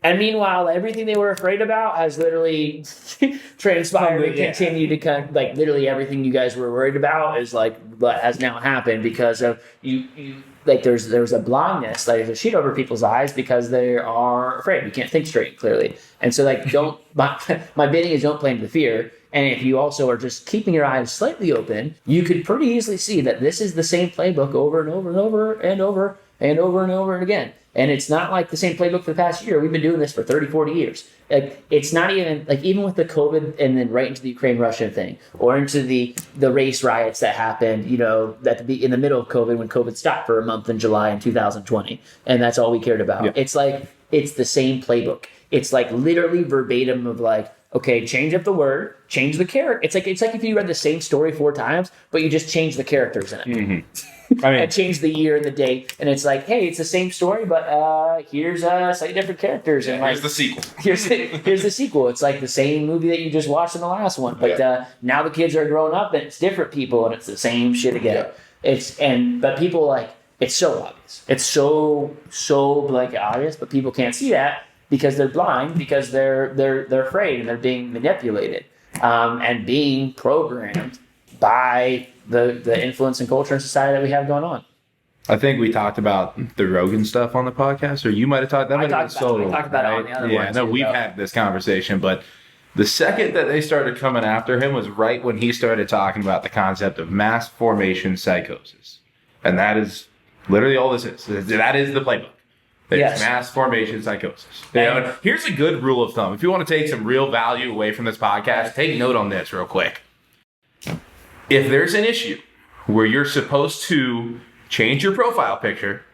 S1: And meanwhile, everything they were afraid about has literally transpired and continued to kind of, like, literally everything you guys were worried about is like what has now happened because of you like, there's a blindness, like, there's a sheet over people's eyes because they are afraid. You can't think straight clearly. And so, like, my bidding is don't play into the fear. And if you also are just keeping your eyes slightly open, you could pretty easily see that this is the same playbook over and over and over and over and over and over and again. And it's not like the same playbook for the past year. We've been doing this for 30, 40 years. Like, it's not even, like, even with the COVID and then right into the Ukraine-Russia thing, or into the race riots that happened, in the middle of COVID, when COVID stopped for a month in July in 2020. And that's all we cared about. Yeah. It's like, it's the same playbook. It's like literally verbatim of like, okay, change up the word, change the character. It's like if you read the same story 4 times, but you just change the characters in it.
S2: Mm-hmm. I mean,
S1: and change the year and the date, and it's like, hey, it's the same story, but here's slightly different characters. And
S2: here's the sequel.
S1: Here's the sequel. It's like the same movie that you just watched in the last one, but now the kids are grown up and it's different people, and it's the same shit again. But people like, it's so obvious. It's so like obvious, but people can't see that because they're blind, because they're afraid and they're being manipulated and being programmed by the influence and culture and society that we have going on.
S2: I think we talked about the Rogan stuff on the podcast, or you might have talked that.
S1: We talked about it on the other one.
S2: Yeah, no, we've had this conversation, but the second that they started coming after him was right when he started talking about the concept of mass formation psychosis. And that is literally all this is. That is the playbook. It's mass formation psychosis. And here's a good rule of thumb. If you want to take some real value away from this podcast, take note on this real quick. If there's an issue where you're supposed to change your profile picture,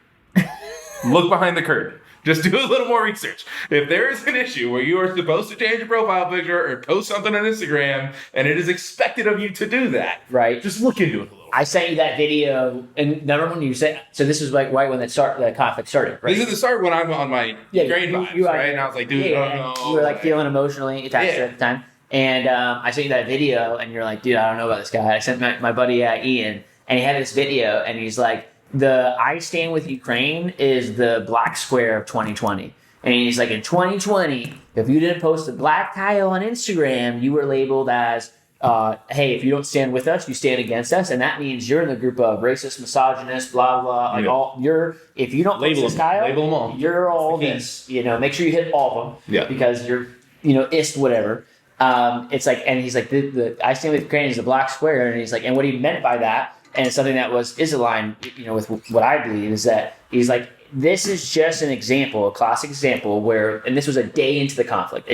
S2: look behind the curtain. Just do a little more research. If there is an issue where you are supposed to change your profile picture or post something on Instagram, and it is expected of you to do that,
S1: right?
S2: Just look into it a little.
S1: I sent you that video, and remember when you said, so this was like right when the conflict started, right?
S2: This is the start when I'm on my grade vibes, right? And I was like, dude,
S1: you were like feeling emotionally attached to it at the time. And I sent you that video, and you're like, dude, I don't know about this guy. I sent my buddy Ian, and he had this video, and he's like, the I Stand With Ukraine is the black square of 2020. And he's like, in 2020, if you didn't post a black tile on Instagram, you were labeled as, hey, if you don't stand with us, you stand against us. And that means you're in the group of racist, misogynist, blah, blah, like if you don't post this tile,
S2: label them all.
S1: You're all this, make sure you hit all of them because you're, ist whatever. It's like, and he's like, the I Stand With Ukraine is the black square. And he's like, and what he meant by that, and something that is aligned, with what I believe, is that he's like, this is just an example, a classic example where, and this was a day into the conflict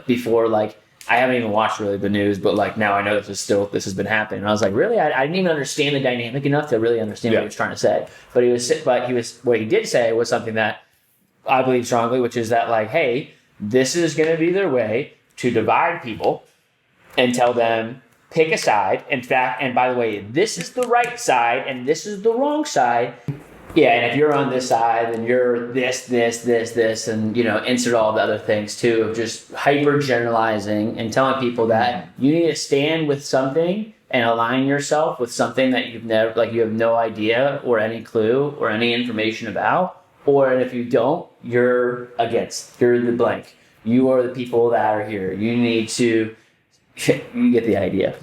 S1: before, like, I haven't even watched really the news, but like now I know this has been happening. And I was like, really? I didn't even understand the dynamic enough to really understand what he was trying to say. But what he did say was something that I believe strongly, which is that, like, hey, this is going to be their way to divide people and tell them, pick a side. In fact, and by the way, this is the right side and this is the wrong side. Yeah, and if you're on this side, then you're this, and insert all the other things too, of just hyper generalizing and telling people that you need to stand with something and align yourself with something that you have no idea or any clue or any information about. Or if you don't, you're the blank. You are the people that are here. You need to. You get the idea.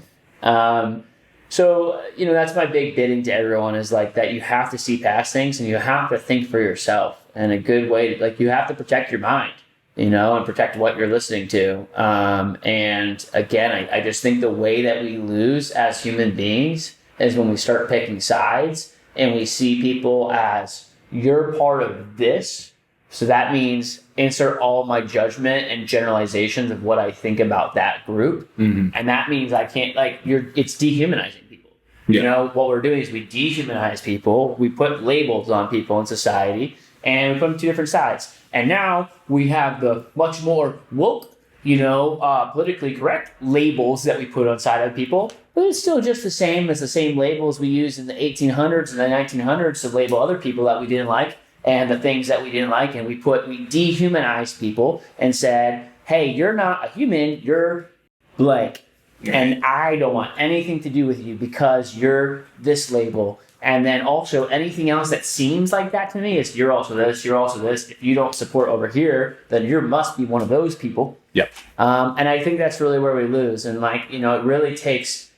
S1: So, that's my big bidding to everyone, is like that you have to see past things and you have to think for yourself. And a good way to, you have to protect your mind, and protect what you're listening to. And again, I just think the way that we lose as human beings is when we start picking sides and we see people as, you're part of this. So that means insert all my judgment and generalizations of what I think about that group. Mm-hmm. And that means I can't, it's dehumanizing people. Yeah. What we're doing is we dehumanize people. We put labels on people in society and we put them to different sides. And now we have the much more woke, politically correct labels that we put on side of people. But it's still just the same as the same labels we used in the 1800s and the 1900s to label other people that we didn't like. And the things that we didn't like, and we dehumanized people and said, hey, you're not a human, you're blank. And I don't want anything to do with you because you're this label. And then also anything else that seems like that to me is, you're also this, you're also this. If you don't support over here, then you must be one of those people.
S2: Yep.
S1: And I think that's really where we lose. And it really takes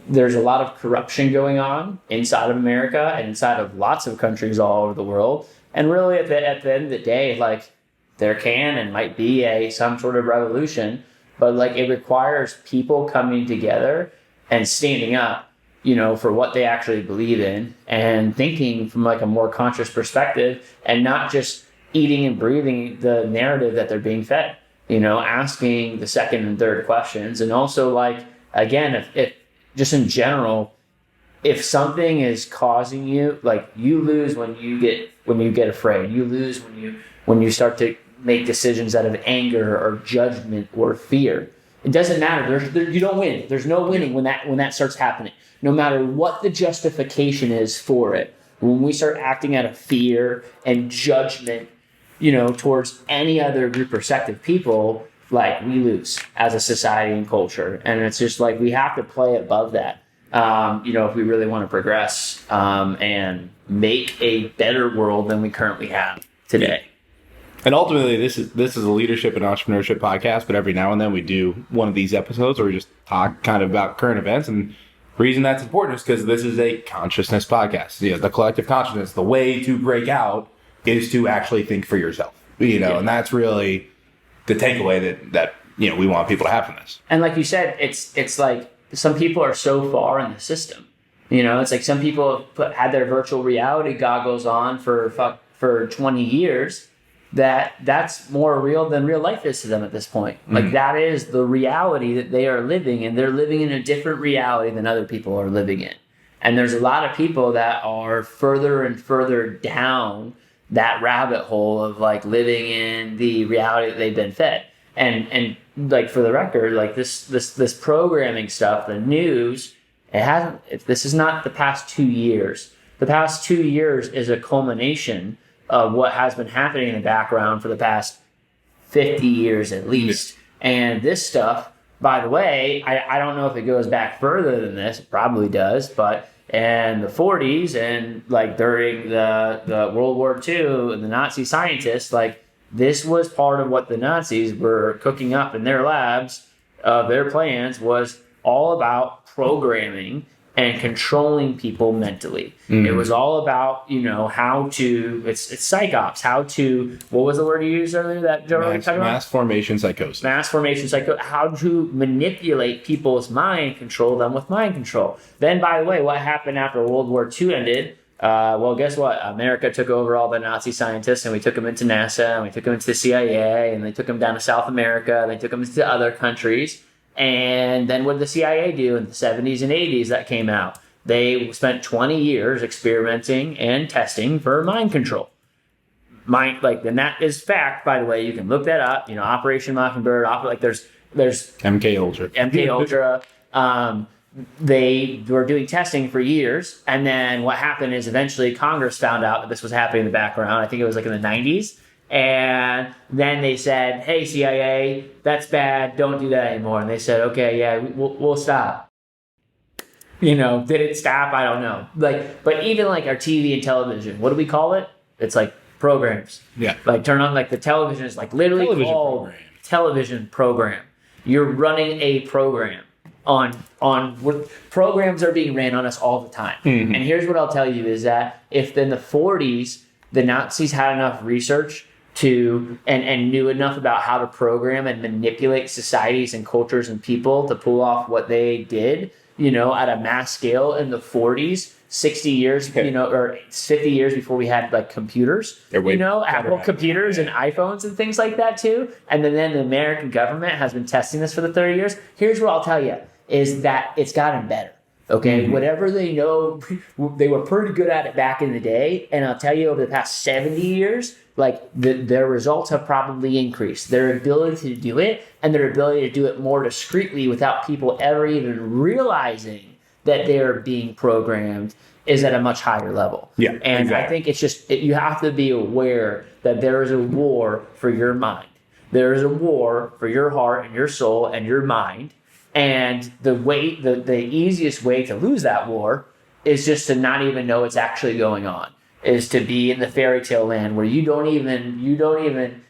S1: there's a lot of corruption going on inside of America and inside of lots of countries all over the world. And really at the end of the day, there can and might be some sort of revolution, but it requires people coming together and standing up, for what they actually believe in and thinking from a more conscious perspective and not just eating and breathing the narrative that they're being fed, asking the second and third questions. And also again, if just in general, if something is causing you, you lose when you get afraid. You lose when you start to make decisions out of anger or judgment or fear. It doesn't matter. You don't win. There's no winning when that starts happening. No matter what the justification is for it, when we start acting out of fear and judgment, towards any other group or sect of people, like, we lose as a society and culture. And it's just like we have to play above that, if we really want to progress and make a better world than we currently have today.
S2: And ultimately, this is a leadership and entrepreneurship podcast, but every now and then we do one of these episodes where we just talk kind of about current events. And the reason that's important is because this is a consciousness podcast. The collective consciousness, the way to break out is to actually think for yourself, and that's really the takeaway that we want people to have from this.
S1: And like you said, it's like some people are so far in the system. It's like some people have had their virtual reality goggles on for 20 years. That's more real than real life is to them at this point. Like, that is the reality that they are living in. They're living in a different reality than other people are living in. And there's a lot of people that are further and further down that rabbit hole of like living in the reality that they've been fed. And like, for the record, like this programming stuff, the news, this is not the past 2 years. The past 2 years is a culmination of what has been happening in the background for the past 50 years at least. And this stuff, by the way, I don't know if it goes back further than this. It probably does, but in the 40s and like during the World War II and the Nazi scientists, like, this was part of what the Nazis were cooking up in their labs. Their plans was all about programming and controlling people mentally. It was all about, how to, it's psyops, how to, what was the word you used earlier that Joe was talking about?
S2: Mass formation psychosis.
S1: Mass formation psychosis, how to manipulate people's mind, control them with mind control. Then, by the way, what happened after World War II ended? Well, guess what? America took over all the Nazi scientists, and we took them into NASA, and we took them into the CIA, and they took them down to South America, and they took them into other countries. And then what did the CIA do in the 70s and 80s that came out? They spent 20 years experimenting and testing for mind control. And that is fact, by the way. You can look that up. Operation Mockingbird. There's
S2: MK Ultra.
S1: MK Ultra. They were doing testing for years, and then what happened is eventually Congress found out that this was happening in the background. I think it was like in the 90s. And then they said, hey, CIA, that's bad. Don't do that anymore. And they said, okay, yeah, we'll stop. Did it stop? I don't know. But even like our TV and television, what do we call it? It's like programs.
S2: Yeah.
S1: Like, turn on, like, the television is like literally called television program. You're running a program on programs are being ran on us all the time. And here's what I'll tell you is that if in the 40s, the Nazis had enough research and knew enough about how to program and manipulate societies and cultures and people to pull off what they did, at a mass scale in the 40s, 60 years, or 50 years before we had like computers, Apple computers and iPhones and things like that too. And then the American government has been testing this for the 30 years. Here's what I'll tell you is that it's gotten better. Okay, whatever they know, they were pretty good at it back in the day. And I'll tell you, over the past 70 years, like, their results have probably increased. Their ability to do it and their ability to do it more discreetly without people ever even realizing that they're being programmed is at a much higher level.
S2: Yeah,
S1: and exactly. I think it's just, you have to be aware that there is a war for your mind. There is a war for your heart and your soul and your mind. And the easiest way to lose that war is just to not even know it's actually going on. Is to be in the fairy tale land where you're not even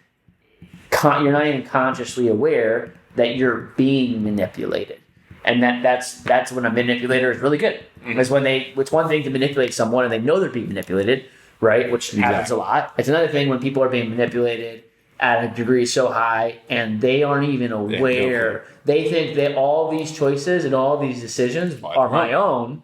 S1: consciously aware that you're being manipulated. And that's when a manipulator is really good. Because it's one thing to manipulate someone and they know they're being manipulated, right? Which happens a lot. It's another thing when people are being manipulated at a degree so high and they aren't even aware. They think that all these choices and all these decisions are my own.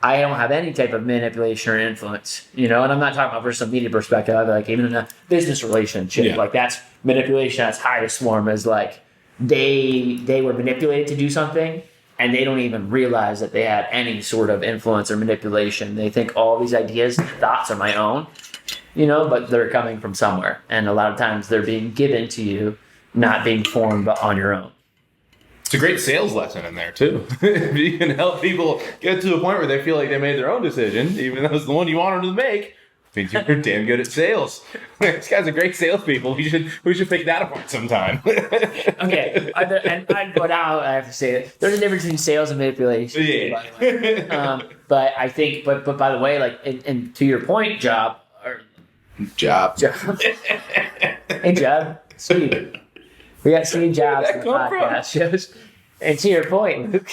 S1: I don't have any type of manipulation or influence, and I'm not talking about from some media perspective, like even in a business relationship, like that's manipulation at its highest form is like they were manipulated to do something and they don't even realize that they had any sort of influence or manipulation. They think all these ideas and thoughts are my own. but they're coming from somewhere. And a lot of times they're being given to you, not being formed on your own.
S2: It's a great sales lesson in there too. If you can help people get to a point where they feel like they made their own decision, even though it's the one you wanted them to make, means you're damn good at sales. These guys are great salespeople. We should pick that apart sometime.
S1: Okay, but now I have to say it. There's a difference between sales and manipulation.
S2: Yeah.
S1: But I think, but by the way, like, and to your point, Job. Hey, Job, Steve. We got Steve Jobs in the podcast shows. And to your point, Luke,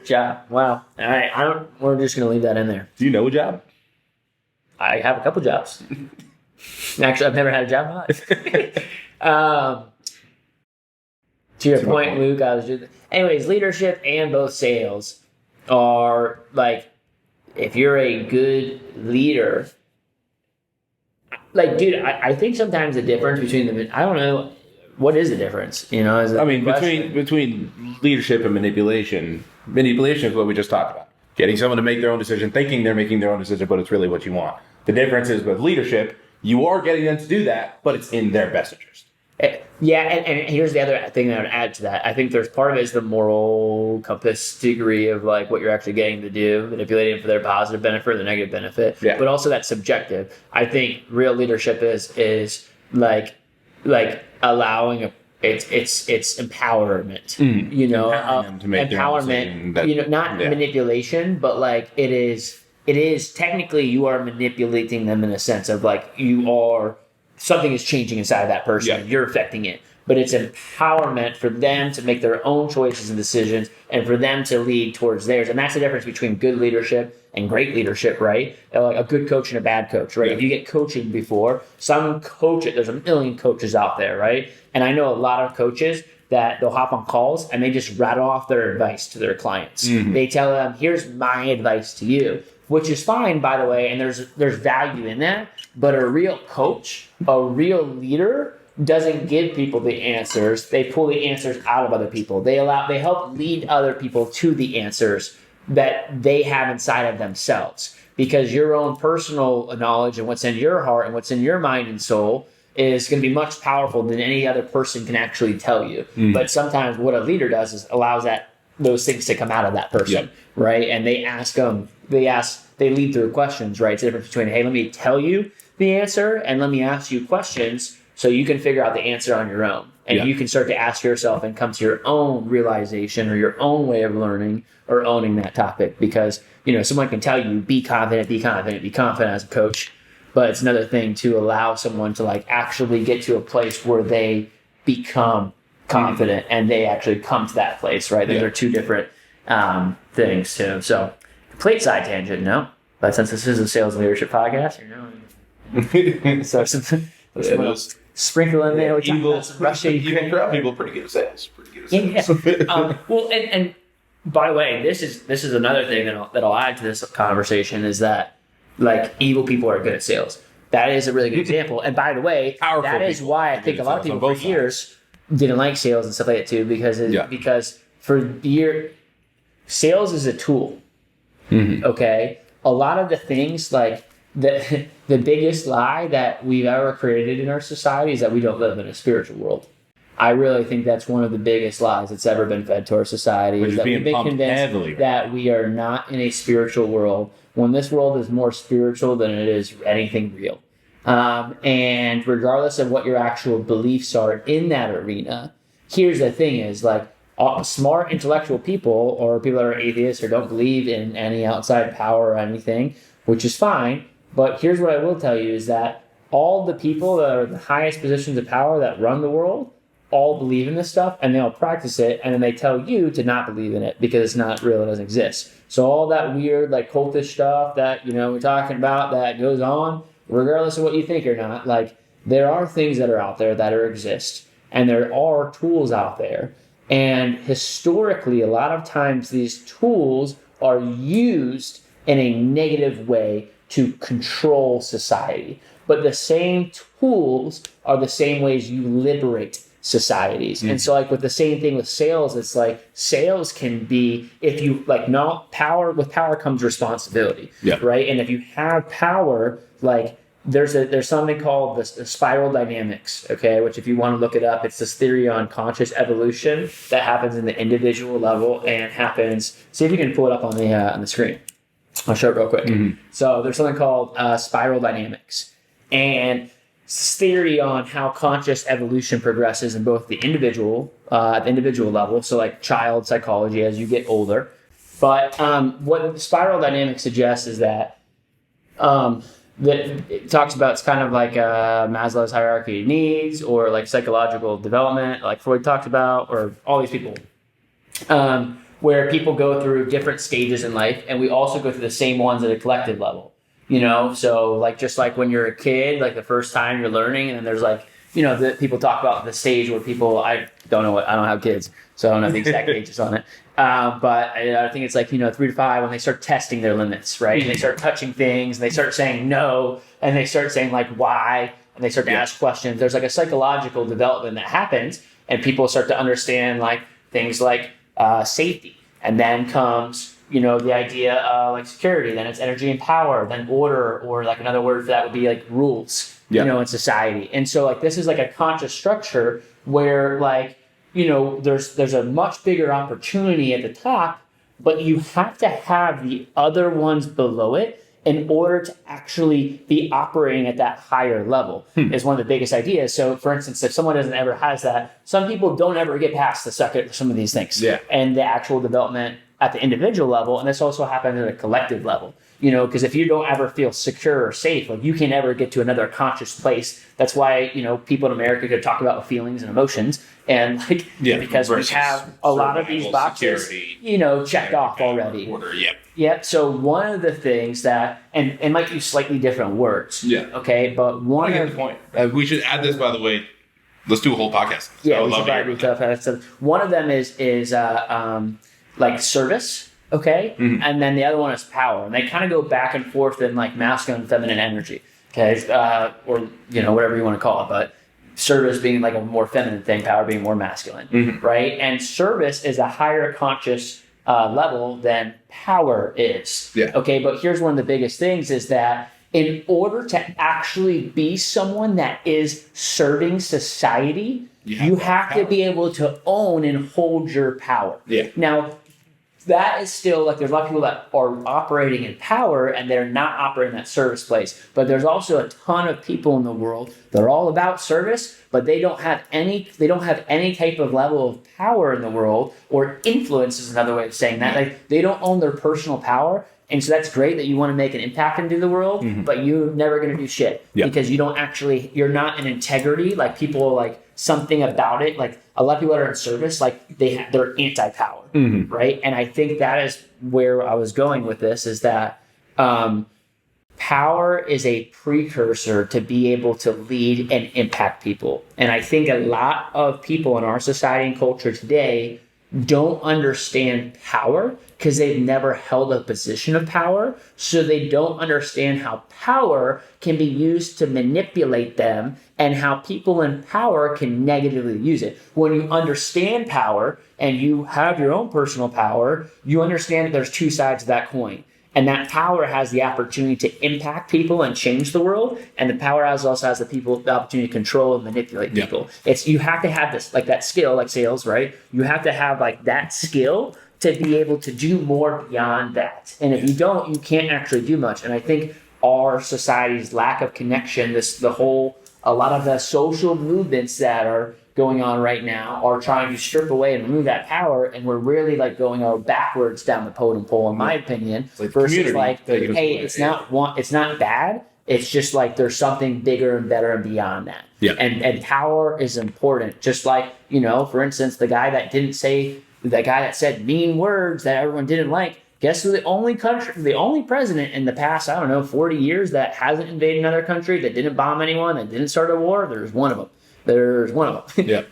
S1: Job. Wow. All right, we're just gonna leave that in there.
S2: Do you know a job?
S1: I have a couple jobs. Actually, I've never had a job in my life. To your point, Luke, anyways, leadership and both sales are like, if you're a good leader, like, dude, I think sometimes the difference between them, I don't know, what is the difference?
S2: Between leadership and manipulation is what we just talked about. Getting someone to make their own decision, thinking they're making their own decision, but it's really what you want. The difference is with leadership, you are getting them to do that, but it's in their best interest.
S1: Yeah, and here's the other thing that I would add to that. I think there's part of it is the moral compass degree of like what you're actually getting to do, manipulating for their positive benefit or the negative benefit.
S2: Yeah.
S1: But also that's subjective. I think real leadership is like allowing it's empowerment.
S2: Empowering them to make their own
S1: empowerment.
S2: decision
S1: Not manipulation, but like it is technically you are manipulating them in a sense of like something is changing inside of that person and you're affecting it. But it's empowerment for them to make their own choices and decisions and for them to lead towards theirs. And that's the difference between good leadership and great leadership, right? Like a good coach and a bad coach, right?
S2: Yeah.
S1: If you get coaching before, there's a million coaches out there, right? And I know a lot of coaches that they'll hop on calls and they just rattle off their advice to their clients. Mm-hmm. They tell them, here's my advice to you, which is fine, by the way, and there's value in that. But a real coach, a real leader, doesn't give people the answers. They pull the answers out of other people. They help lead other people to the answers that they have inside of themselves. Because your own personal knowledge and what's in your heart and what's in your mind and soul is going to be much powerful than any other person can actually tell you. Mm. But sometimes what a leader does is allows those things to come out of that person, right? And they lead through questions, right? It's the difference between, hey, let me tell you the answer and let me ask you questions so you can figure out the answer on your own. And you can start to ask yourself and come to your own realization or your own way of learning or owning that topic. Because, someone can tell you, be confident as a coach. But it's another thing to allow someone to like actually get to a place where they become confident and they actually come to that place, right? Those are two different things too. So complete side tangent, no? But since this is a sales and leadership podcast, so sprinkle in there.
S2: Evil.
S1: Russia,
S2: you can corrupt people pretty good at sales.
S1: Well, and by the way, this is another thing that I'll add to this conversation is that like evil people are good at sales. That is a really good example. And by the way, that is why I think a lot of people for years didn't like sales and stuff like that too, because for years, sales is a tool. Mm-hmm. Okay, a lot of the things like the biggest lie that we've ever created in our society is that we don't live in a spiritual world. I really think that's one of the biggest lies that's ever been fed to our society. Is that we've been convinced that we are not in a spiritual world when this world is more spiritual than it is anything real. And regardless of what your actual beliefs are in that arena, here's the thing is like smart intellectual people or people that are atheists or don't believe in any outside power or anything, which is fine. But here's what I will tell you is that all the people that are in the highest positions of power that run the world all believe in this stuff and they all practice it, and then they tell you to not believe in it because it's not real, it doesn't exist. So all that weird like cultish stuff that we're talking about that goes on, regardless of what you think or not, like there are things that are out there that exist, and there are tools out there. And historically, a lot of times these tools are used in a negative way to control society. But the same tools are the same ways you liberate societies. Mm. And so like with the same thing with sales, it's like sales can be, if you like not power, with power comes responsibility, right? And if you have power, like there's something called the spiral dynamics, okay, which if you want to look it up, it's this theory on conscious evolution that happens in the individual level and happens. See if you can pull it up on the screen. I'll show it real quick. So there's something called spiral dynamics, and it's theory on how conscious evolution progresses in both the individual at the individual level, so like child psychology as you get older. But what spiral dynamics suggests is that that it talks about, it's kind of like Maslow's hierarchy of needs, or like psychological development, like Freud talked about, or all these people, where people go through different stages in life, and we also go through the same ones at a collective level. So like just like when you're a kid, like the first time you're learning, and then there's like that people talk about the stage where people, I don't have kids, so I don't know the exact ages on it. But I think it's like 3 to 5 when they start testing their limits, right? And they start touching things, and they start saying no, and they start saying like why, and they start to ask questions. There's like a psychological development that happens, and people start to understand like things like safety, and then comes the idea of like security, then it's energy and power, then order, or like another word for that would be like rules, in society. And so like this is like a conscious structure where like there's a much bigger opportunity at the top, but you have to have the other ones below it in order to actually be operating at that higher level is one of the biggest ideas. So for instance, if someone doesn't ever has that, some people don't ever get past the second some of these things and the actual development at the individual level. And this also happens at a collective level, because if you don't ever feel secure or safe, like you can never get to another conscious place. That's why, people in America could talk about feelings and emotions, and like, because we have a lot of these boxes, security, checked off already.
S2: Order,
S1: So one of the things that, and it might use slightly different words. Okay. But one of the
S2: point, we should add this, by the way. Let's do a whole podcast.
S1: Yeah. We should probably do stuff. One of them is like service. Okay. And then the other one is power. And they kind of go back and forth in like masculine and feminine energy. Okay. Or, whatever you want to call it. But service being like a more feminine thing, power being more masculine. Right. And service is a higher conscious level than power is. Okay. But here's one of the biggest things is that in order to actually be someone that is serving society, you have to be able to own and hold your power. Now, that is still like there's a lot of people that are operating in power and they're not operating that service place. But there's also a ton of people in the world that are all about service, but they don't have any type of level of power in the world, or influence is another way of saying that. Like they don't own their personal power. And so that's great that you want to make an impact into the world, but you're never going to do shit because you're not in integrity. Like people like something about it. Like a lot of people that are in service, like they're anti-power, right? And I think that is where I was going with this, is that power is a precursor to be able to lead and impact people. And I think a lot of people in our society and culture today don't understand power because they've never held a position of power. So they don't understand how power can be used to manipulate them and how people in power can negatively use it. When you understand power and you have your own personal power, you understand that there's two sides of that coin. And that power has the opportunity to impact people and change the world. And the power also has the opportunity to control and manipulate people. You have to have this, like that skill, like sales, right? You have to have like that skill to be able to do more beyond that. And if you don't, you can't actually do much. And I think our society's lack of connection, a lot of the social movements that are going on right now are trying to strip away and remove that power, and we're really like going backwards down the totem pole, in my opinion.
S2: Like
S1: versus like, hey, it's not bad. It's just like there's something bigger and better and beyond that. And power is important. Just like for instance, the guy that said mean words that everyone didn't like. Guess who the only president in the past 40 years that hasn't invaded another country, that didn't bomb anyone, that didn't start a war? There's one of them.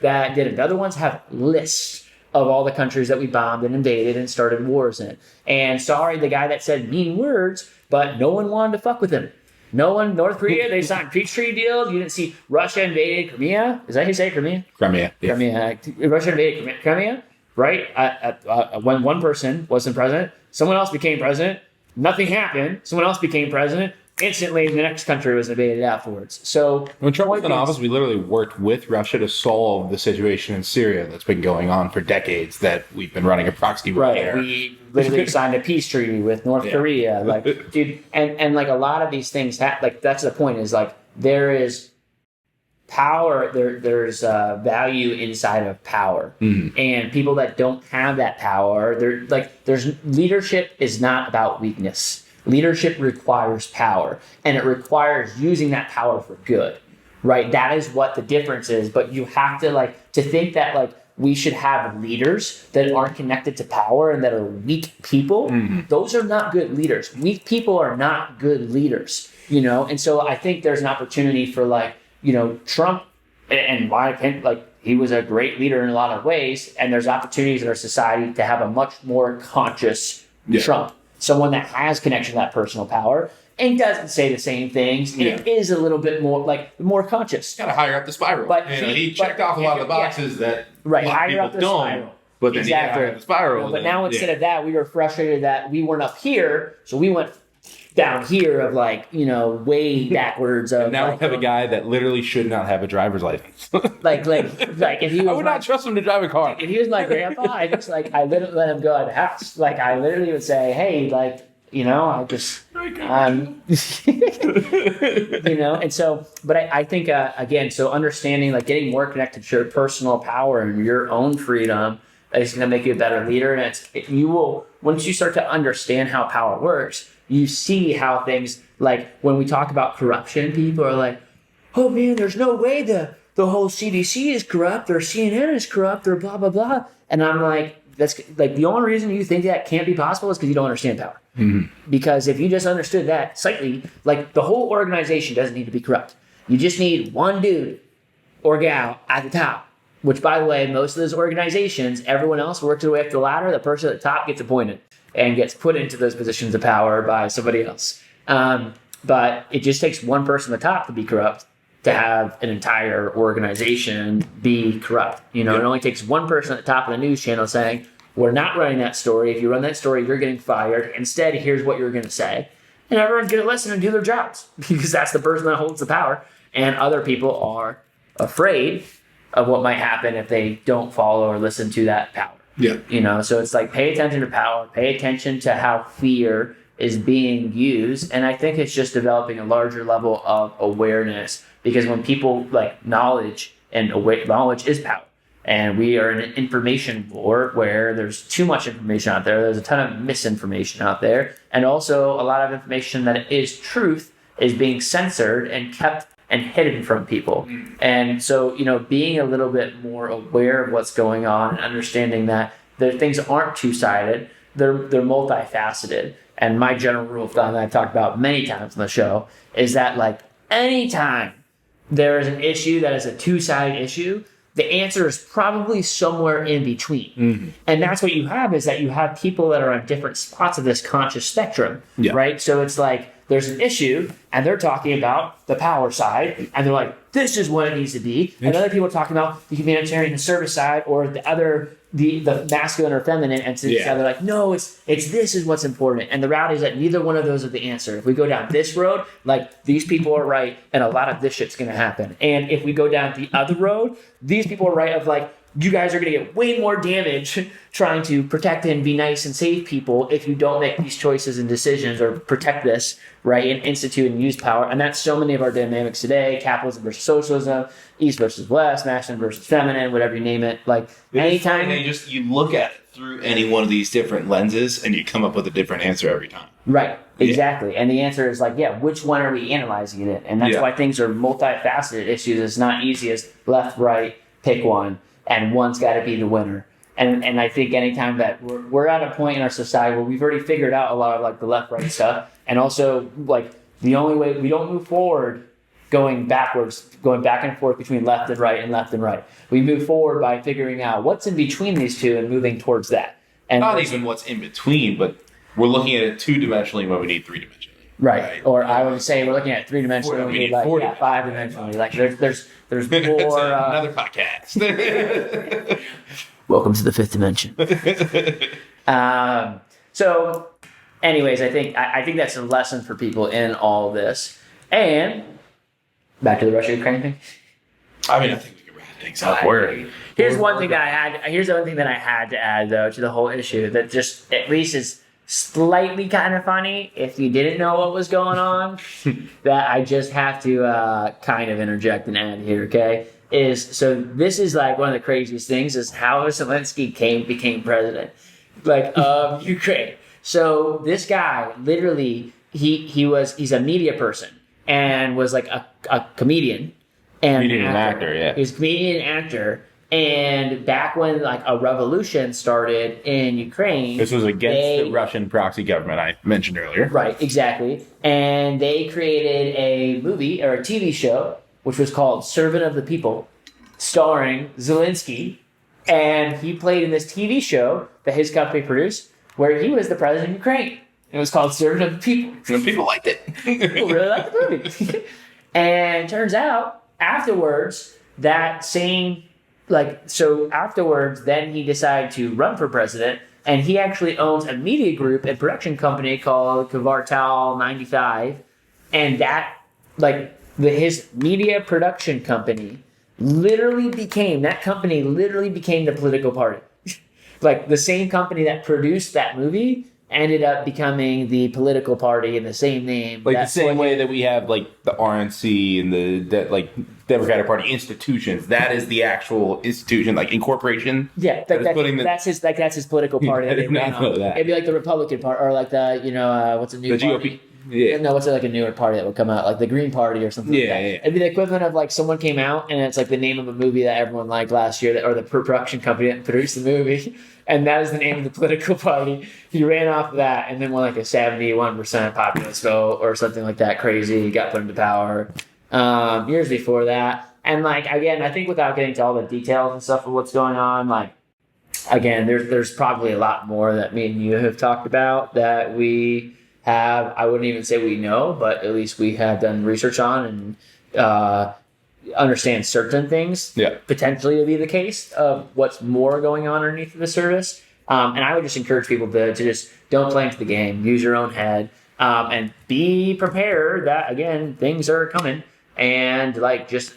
S1: That did it. The other ones have lists of all the countries that we bombed and invaded and started wars in. And sorry, the guy that said mean words, but no one wanted to fuck with him. No one, North Korea, they signed peace treaty deals. You didn't see Russia invaded Crimea. Is that how you say Crimea?
S2: Crimea. Yeah.
S1: Crimea. Russia invaded Crimea, right? When one person wasn't president, someone else became president. Nothing happened. Someone else became president. instantly the next country was invaded afterwards. So
S2: when Trump was in
S1: point is-
S2: office, we literally worked with Russia to solve the situation in Syria that's been going on for decades. That we've been running a proxy war
S1: right,
S2: there.
S1: we literally signed a peace treaty with North Korea. Like, dude, and like a lot of these things, like that's the point. Is like there is power. There's value inside of power, and people that don't have that power, they're like there's leadership is not about weakness. Leadership requires power, and it requires using that power for good, right? That is what the difference is. But you have to think that we should have leaders that aren't connected to power and that are weak people. Those are not good leaders. Weak people are not good leaders, And so I think there's an opportunity for Trump, and why can't he was a great leader in a lot of ways, and there's opportunities in our society to have a much more conscious Trump. Someone that has connection to that personal power and doesn't say the same things and is a little bit more conscious.
S2: Got to higher up the spiral.
S1: But
S2: he checked off a lot of the boxes that a lot of
S1: higher
S2: people
S1: up the
S2: don't.
S1: spiral.
S2: But then
S1: Exactly.
S2: he got higher up the spiral.
S1: But now instead of that, we were frustrated that we weren't up here, so we went down here of way backwards. Of
S2: And now we have a guy that literally should not have a driver's license.
S1: like if he was
S2: I would not trust him to drive a car.
S1: if he was my grandpa, I just I wouldn't let him go out of the house. I literally would say, hey, and so, but I think, again, so understanding, getting more connected to your personal power and your own freedom is going to make you a better leader. And you will, once you start to understand how power works, you see how things, when we talk about corruption, people are like, oh man, there's no way the whole CDC is corrupt or CNN is corrupt or blah, blah, blah. And I'm like, that's the only reason you think that can't be possible is because you don't understand power. Because if you just understood that slightly, the whole organization doesn't need to be corrupt. You just need one dude or gal at the top, which, by the way, most of those organizations, everyone else works their way up the ladder. The person at the top gets appointed and gets put into those positions of power by somebody else. But it just takes one person at the top to be corrupt to have an entire organization be corrupt. It only takes one person at the top of the news channel saying, we're not running that story. If you run that story, you're getting fired. Instead, here's what you're going to say. And everyone's going to listen and do their jobs because that's the person that holds the power. And other people are afraid of what might happen if they don't follow or listen to that power.
S2: Yeah.
S1: So it's pay attention to power, pay attention to how fear is being used. And I think it's just developing a larger level of awareness, because when people knowledge is power. And we are in an information war where there's too much information out there. There's a ton of misinformation out there. And also a lot of information that is truth is being censored and kept and hidden from people. And so, being a little bit more aware of what's going on and understanding that things aren't two-sided, they're multifaceted. And my general rule of thumb that I've talked about many times on the show is that anytime there is an issue that is a two-sided issue, the answer is probably somewhere in between. And that's what you have, is that you have people that are on different spots of this conscious spectrum, right? So it's there's an issue and they're talking about the power side and they're like, this is what it needs to be. And other people are talking about the humanitarian and service side, or the masculine or feminine, and so they're like, no, it's this is what's important. And the reality is that neither one of those are the answer. If we go down this road, these people are right and a lot of this shit's gonna happen. And if we go down the other road, these people are right of you guys are going to get way more damage trying to protect and be nice and save people if you don't make these choices and decisions or protect this, right, and institute and use power. And that's so many of our dynamics today: capitalism versus socialism, East versus West, masculine versus feminine, whatever you name it. Anytime
S3: you look at it through any one of these different lenses and you come up with a different answer every time.
S1: Right, exactly. And the answer is which one are we analyzing it in? And that's why things are multifaceted issues. It's not easy as left, right, pick one. And one's got to be the winner. And I think anytime that we're at a point in our society where we've already figured out a lot of the left-right stuff, and also the only way we don't move forward going backwards, going back and forth between left and right and left and right. We move forward by figuring out what's in between these two and moving towards that. And
S3: not even what's in between, but we're looking at it two-dimensionally when we need three-dimensionally.
S1: Right. Or I would say we're looking at three-dimensionally when we need five-dimensionally. There's more.
S3: Another podcast.
S1: Welcome to the fifth dimension. So anyways, I think that's a lesson for people in all this. And back to the Russia-Ukraine thing.
S3: I mean, I think we can wrap things up.
S1: Here's the one thing that I had to add though to the whole issue that just at least is slightly kind of funny if you didn't know what was going on. That I just have to kind of interject and add here. Okay, so this is like one of the craziest things is how Zelensky became president, like of Ukraine. So this guy literally he's a media person and was like a comedian and
S2: Comedian and actor, yeah.
S1: He was a comedian and actor. And back when like a revolution started in Ukraine,
S2: This was against the Russian proxy government I mentioned earlier.
S1: right, exactly. And they created a movie or a TV show which was called Servant of the People, starring Zelensky, and he played in this TV show that his company produced, where he was the president of Ukraine. It was called Servant of the People.
S3: And people liked it.
S1: People really liked the movie. And turns out afterwards, afterwards, then he decided to run for president, and he actually owns a media group and production company called Kvartal 95, and his media production company literally became the political party. Like the same company that produced that movie ended up becoming the political party in the same name.
S2: Like the same way that we have like the RNC and the Democratic Party institutions. That is the actual institution, like incorporation.
S1: Yeah, that's his political party.
S2: I did not know that.
S1: It'd be like the Republican Party, or like the what's a new
S2: The
S1: party?
S2: GOP. Yeah.
S1: No, what's like a newer party that would come out, like the Green Party or something.
S2: Yeah,
S1: like that.
S2: yeah.
S1: It'd be the equivalent of like someone came out and it's like the name of a movie that everyone liked last year, or the production company that produced the movie, and that is the name of the political party. He ran off of that and then won like a 71% populist vote or something like that. Crazy. He got put into power years before that. And like again, I think without getting to all the details and stuff of what's going on, like again, there's probably a lot more that me and you have talked about that we have. I wouldn't even say we know, but at least we have done research on and understand certain things potentially to be the case of what's more going on underneath the surface. And I would just encourage people to just don't play into the game, use your own head, and be prepared that again things are coming, and like just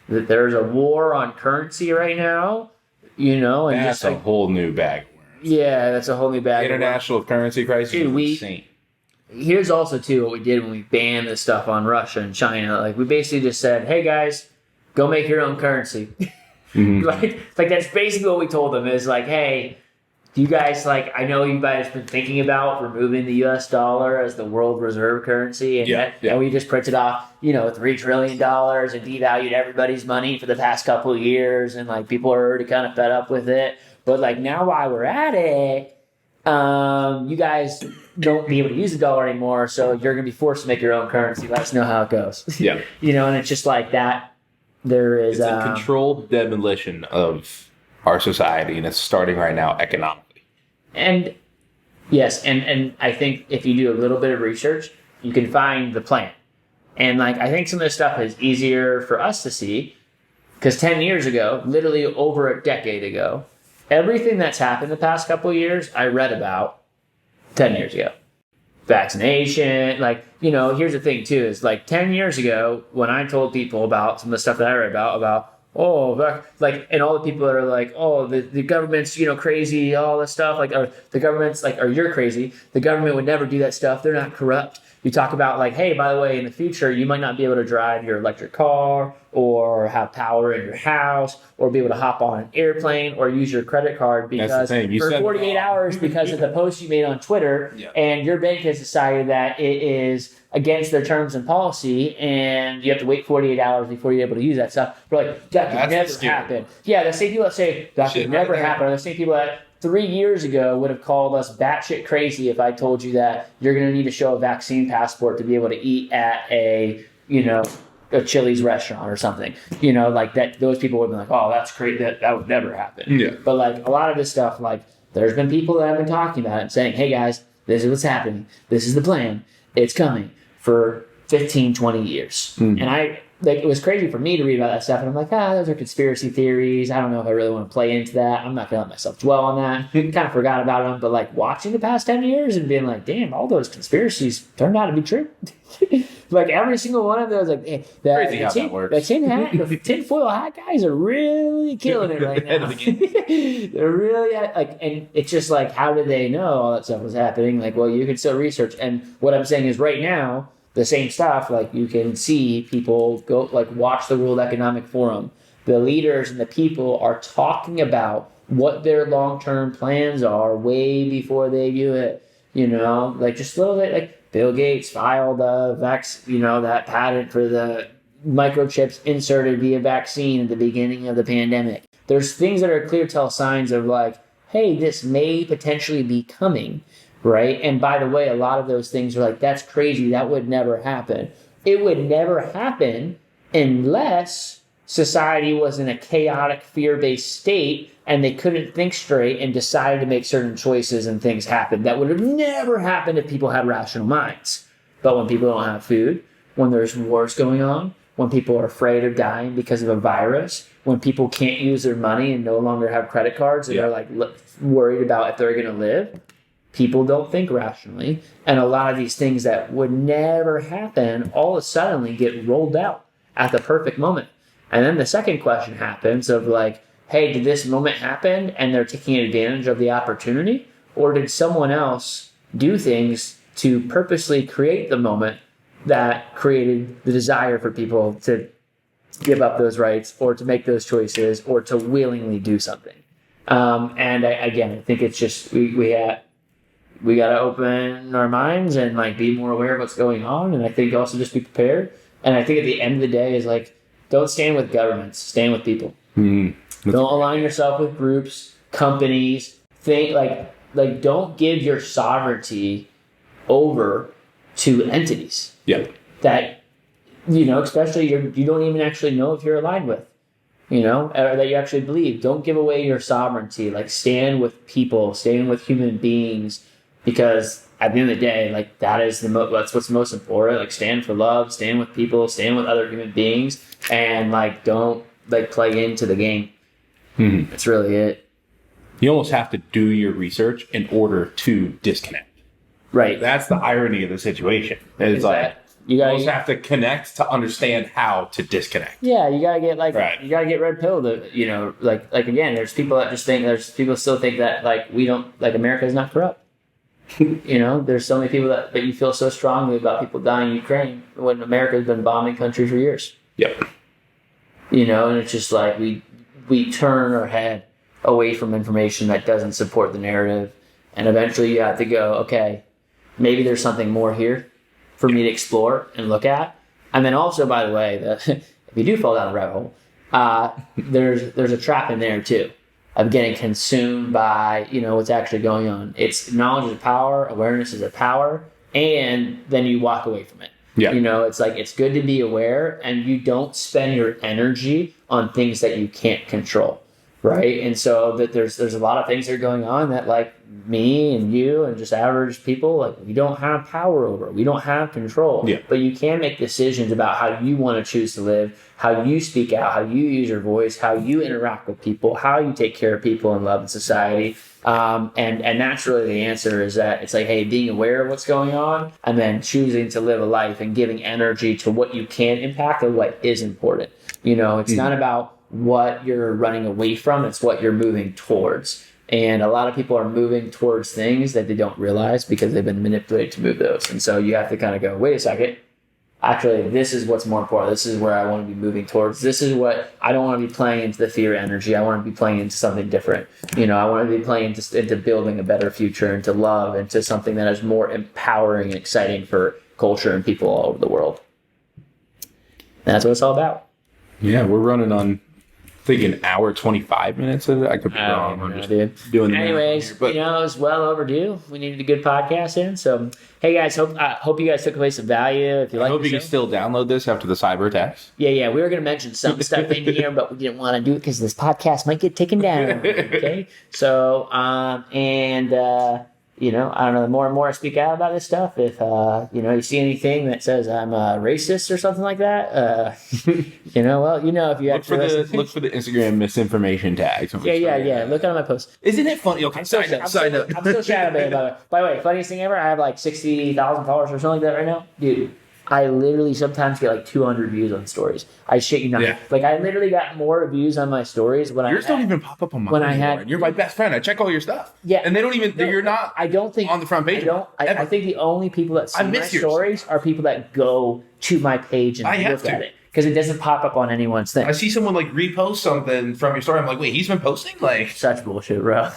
S1: there's a war on currency right now, and
S2: That's
S1: just
S2: a whole new bag.
S1: Yeah, that's a whole new bag.
S2: International currency crisis is insane.
S1: Here's also, too, what we did when we banned this stuff on Russia and China. Like, we basically just said, hey, guys, go make your own currency.
S2: Mm-hmm.
S1: like that's basically what we told them is like, hey, do you guys, I know you guys have been thinking about removing the U.S. dollar as the world reserve currency. And, and we just printed off, $3 trillion and devalued everybody's money for the past couple of years. And, people are already kind of fed up with it. But, now while we're at it, you guys don't be able to use the dollar anymore, so you're going to be forced to make your own currency. Let us know how it goes.
S2: Yeah.
S1: And it's just like that. There is
S2: it's a controlled demolition of our society, and it's starting right now economically.
S1: And yes, and I think if you do a little bit of research, you can find the plan. And I think some of this stuff is easier for us to see because 10 years ago, literally over a decade ago, everything that's happened the past couple of years, I read about 10 years ago. Vaccination, here's the thing too, is 10 years ago, when I told people about some of the stuff that I read about, and all the people that are like, oh, the government's, crazy, all this stuff, or the government's or you're crazy. The government would never do that stuff. They're not corrupt. You talk about hey, by the way, in the future, you might not be able to drive your electric car or have power in your house or be able to hop on an airplane or use your credit card because for 48 hours because of the post you made on Twitter and your bank has decided that it is against their terms and policy and you have to wait 48 hours before you're able to use that stuff. We're that could never happen. Yeah, the same people that say that could never happen are the same people that 3 years ago would have called us batshit crazy if I told you that you're going to need to show a vaccine passport to be able to eat at a Chili's restaurant or something. That those people would have been oh, that's great. That would never happen.
S2: Yeah.
S1: But a lot of this stuff, there's been people that have been talking about it and saying, hey guys, this is what's happening. This is the plan. It's coming for 15, 20 years. Mm. And like, it was crazy for me to read about that stuff, and I'm like, those are conspiracy theories. I don't know if I really want to play into that. I'm not going to let myself dwell on that. Kind of forgot about them, but like watching the past 10 years and being like, damn, all those conspiracies turned out to be true. Like every single one of those, like
S2: Crazy how that works.
S1: the tinfoil hat guys are really killing it right now. They're really like, and it's just like, how did they know all that stuff was happening? Like, well, you can still research, and what I'm saying is, right now, the same stuff, like you can see people go, like watch the World Economic Forum. The leaders and the people are talking about what their long-term plans are way before they do it. You know, like just a little bit, like Bill Gates filed that patent for the microchips inserted via vaccine at the beginning of the pandemic. There's things that are clear tell signs of like, hey, this may potentially be coming. Right. And by the way, a lot of those things are like, that's crazy. That would never happen. It would never happen unless society was in a chaotic, fear-based state and they couldn't think straight and decided to make certain choices and things happen. That would have never happened if people had rational minds. But when people don't have food, when there's wars going on, when people are afraid of dying because of a virus, when people can't use their money and no longer have credit cards and they're like worried about if they're going to live, people don't think rationally, and a lot of these things that would never happen all of a sudden get rolled out at the perfect moment. And then the second question happens of like, hey, did this moment happen and they're taking advantage of the opportunity? Or did someone else do things to purposely create the moment that created the desire for people to give up those rights or to make those choices or to willingly do something? I think it's just, we got to open our minds and like be more aware of what's going on. And I think also just be prepared. And I think at the end of the day is like, don't stand with governments, stand with people. Mm-hmm. Don't align yourself with groups, companies. Think like don't give your sovereignty over to entities.
S2: Yeah.
S1: That, especially you don't even actually know if you're aligned with. Or that you actually believe. Don't give away your sovereignty. Like stand with people, stand with human beings. Because at the end of the day, like that's what's most important. Like stand for love, stand with people, stand with other human beings, and like don't like play into the game. Mm-hmm. That's really it.
S2: You almost have to do your research in order to disconnect.
S1: Right.
S2: That's the irony of the situation. It's like you almost have to connect to understand how to disconnect.
S1: Yeah, you gotta get you gotta get red pill to like again. There's people that just think people still think that like we don't like America is not corrupt. There's so many people that you feel so strongly about people dying in Ukraine when America's been bombing countries for years.
S2: Yep.
S1: And it's just like we turn our head away from information that doesn't support the narrative, and eventually you have to go, okay, maybe there's something more here for me to explore and look at. And then also, by the way, if you do fall down the rabbit hole, there's a trap in there too of getting consumed by what's actually going on. It's knowledge is power, awareness is a power, and then you walk away from it. Yeah. It's like it's good to be aware, and you don't spend your energy on things that you can't control. Right. And so that there's a lot of things that are going on that like me and you and just average people, like we don't have power over, we don't have control, but you can make decisions about how you want to choose to live, how you speak out, how you use your voice, how you interact with people, how you take care of people in love and society. And that's really the answer is that it's like, hey, being aware of what's going on and then choosing to live a life and giving energy to what you can impact and what is important. It's not about what you're running away from, it's what you're moving towards. And a lot of people are moving towards things that they don't realize because they've been manipulated to move those. And so you have to kind of go, wait a second, actually, this is what's more important. This is where I want to be moving towards. This is what I don't want to be playing into the fear energy. I want to be playing into something different. I want to be playing into building a better future, into love, into something that is more empowering and exciting for culture and people all over the world. And that's what it's all about.
S2: Yeah, we're running on an hour 25 minutes of it. I could be wrong. I'm just doing the
S1: anyways, but it's well overdue. We needed a good podcast in. So, hey guys, hope you guys took away some value. If you like,
S2: I hope you can still download this after the cyber attacks.
S1: Yeah. We were going to mention some stuff in here, but we didn't want to do it because this podcast might get taken down. Okay. So, I don't know, the more and more I speak out about this stuff, if, you see anything that says I'm a racist or something like that, if you
S2: Look for the Instagram misinformation tags.
S1: Yeah. Look at my posts.
S2: Isn't it funny? Okay, side note.
S1: I'm still shadow banned, by the way. By the way, funniest thing ever, I have like 60,000 followers or something like that right now. Dude, I literally sometimes get like 200 views on stories. I shit you not.
S2: Yeah.
S1: Like, I literally got more views on my stories when
S2: Yours don't even pop up on mine
S1: when I
S2: anymore.
S1: had-
S2: You're my best friend. I check all your stuff.
S1: Yeah.
S2: And they don't even, you're not
S1: I don't think
S2: on the front page.
S1: I think the only people that see my
S2: miss yours.
S1: stories are people that go to my page and
S2: I have
S1: look at
S2: to.
S1: it. Because it doesn't pop up on anyone's thing.
S2: I see someone like repost something from your story. I'm like, wait, he's been posting? Like,
S1: Such bullshit, bro.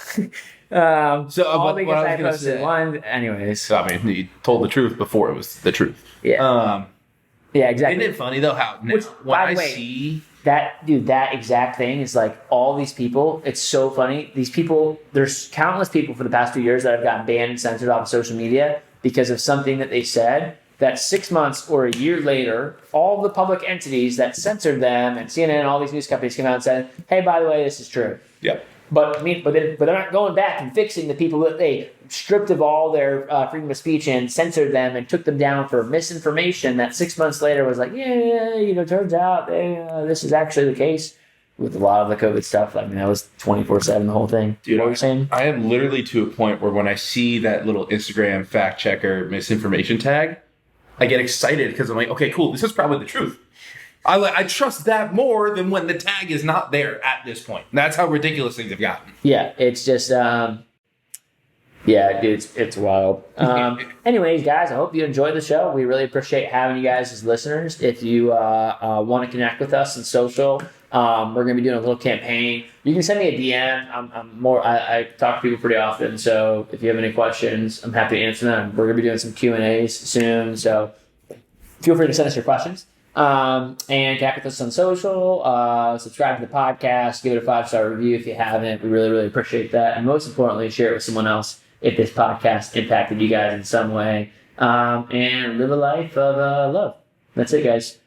S2: So,
S1: all
S2: what
S1: because
S2: I was
S1: I
S2: gonna
S1: posted
S2: say-
S1: one. Anyways.
S2: so, I mean, you told the truth before it was the truth.
S1: Yeah. Yeah, exactly.
S2: Isn't it funny though how
S1: Which,
S2: when
S1: by
S2: I
S1: the way,
S2: see
S1: that exact thing is like all these people. It's so funny. These people, there's countless people for the past 2 years that have gotten banned and censored off of social media because of something that they said. That 6 months or a year later, all the public entities that censored them and CNN and all these news companies came out and said, "Hey, by the way, this is true."
S2: Yep.
S1: But they're not going back and fixing the people that they stripped of all their freedom of speech and censored them and took them down for misinformation. That 6 months later was like, turns out this is actually the case with a lot of the COVID stuff. I mean, that was 24/7 the whole thing.
S2: Dude,
S1: what were you saying?
S2: I am literally to a point where when I see that little Instagram fact checker misinformation tag, I get excited because I'm like, okay, cool, this is probably the truth. I trust that more than when the tag is not there at this point. That's how ridiculous things have gotten.
S1: Yeah, it's just, dude, it's wild. Anyways, guys, I hope you enjoyed the show. We really appreciate having you guys as listeners. If you want to connect with us on social, we're going to be doing a little campaign. You can send me a DM. I talk to people pretty often, so if you have any questions, I'm happy to answer them. We're going to be doing some Q&As soon, so feel free to send us your questions. And connect with us on social, subscribe to the podcast, give it a 5-star review if you haven't. We really, really appreciate that. And most importantly, share it with someone else if this podcast impacted you guys in some way. And live a life of love. That's it, guys.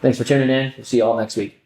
S1: Thanks for tuning in. We'll see you all next week.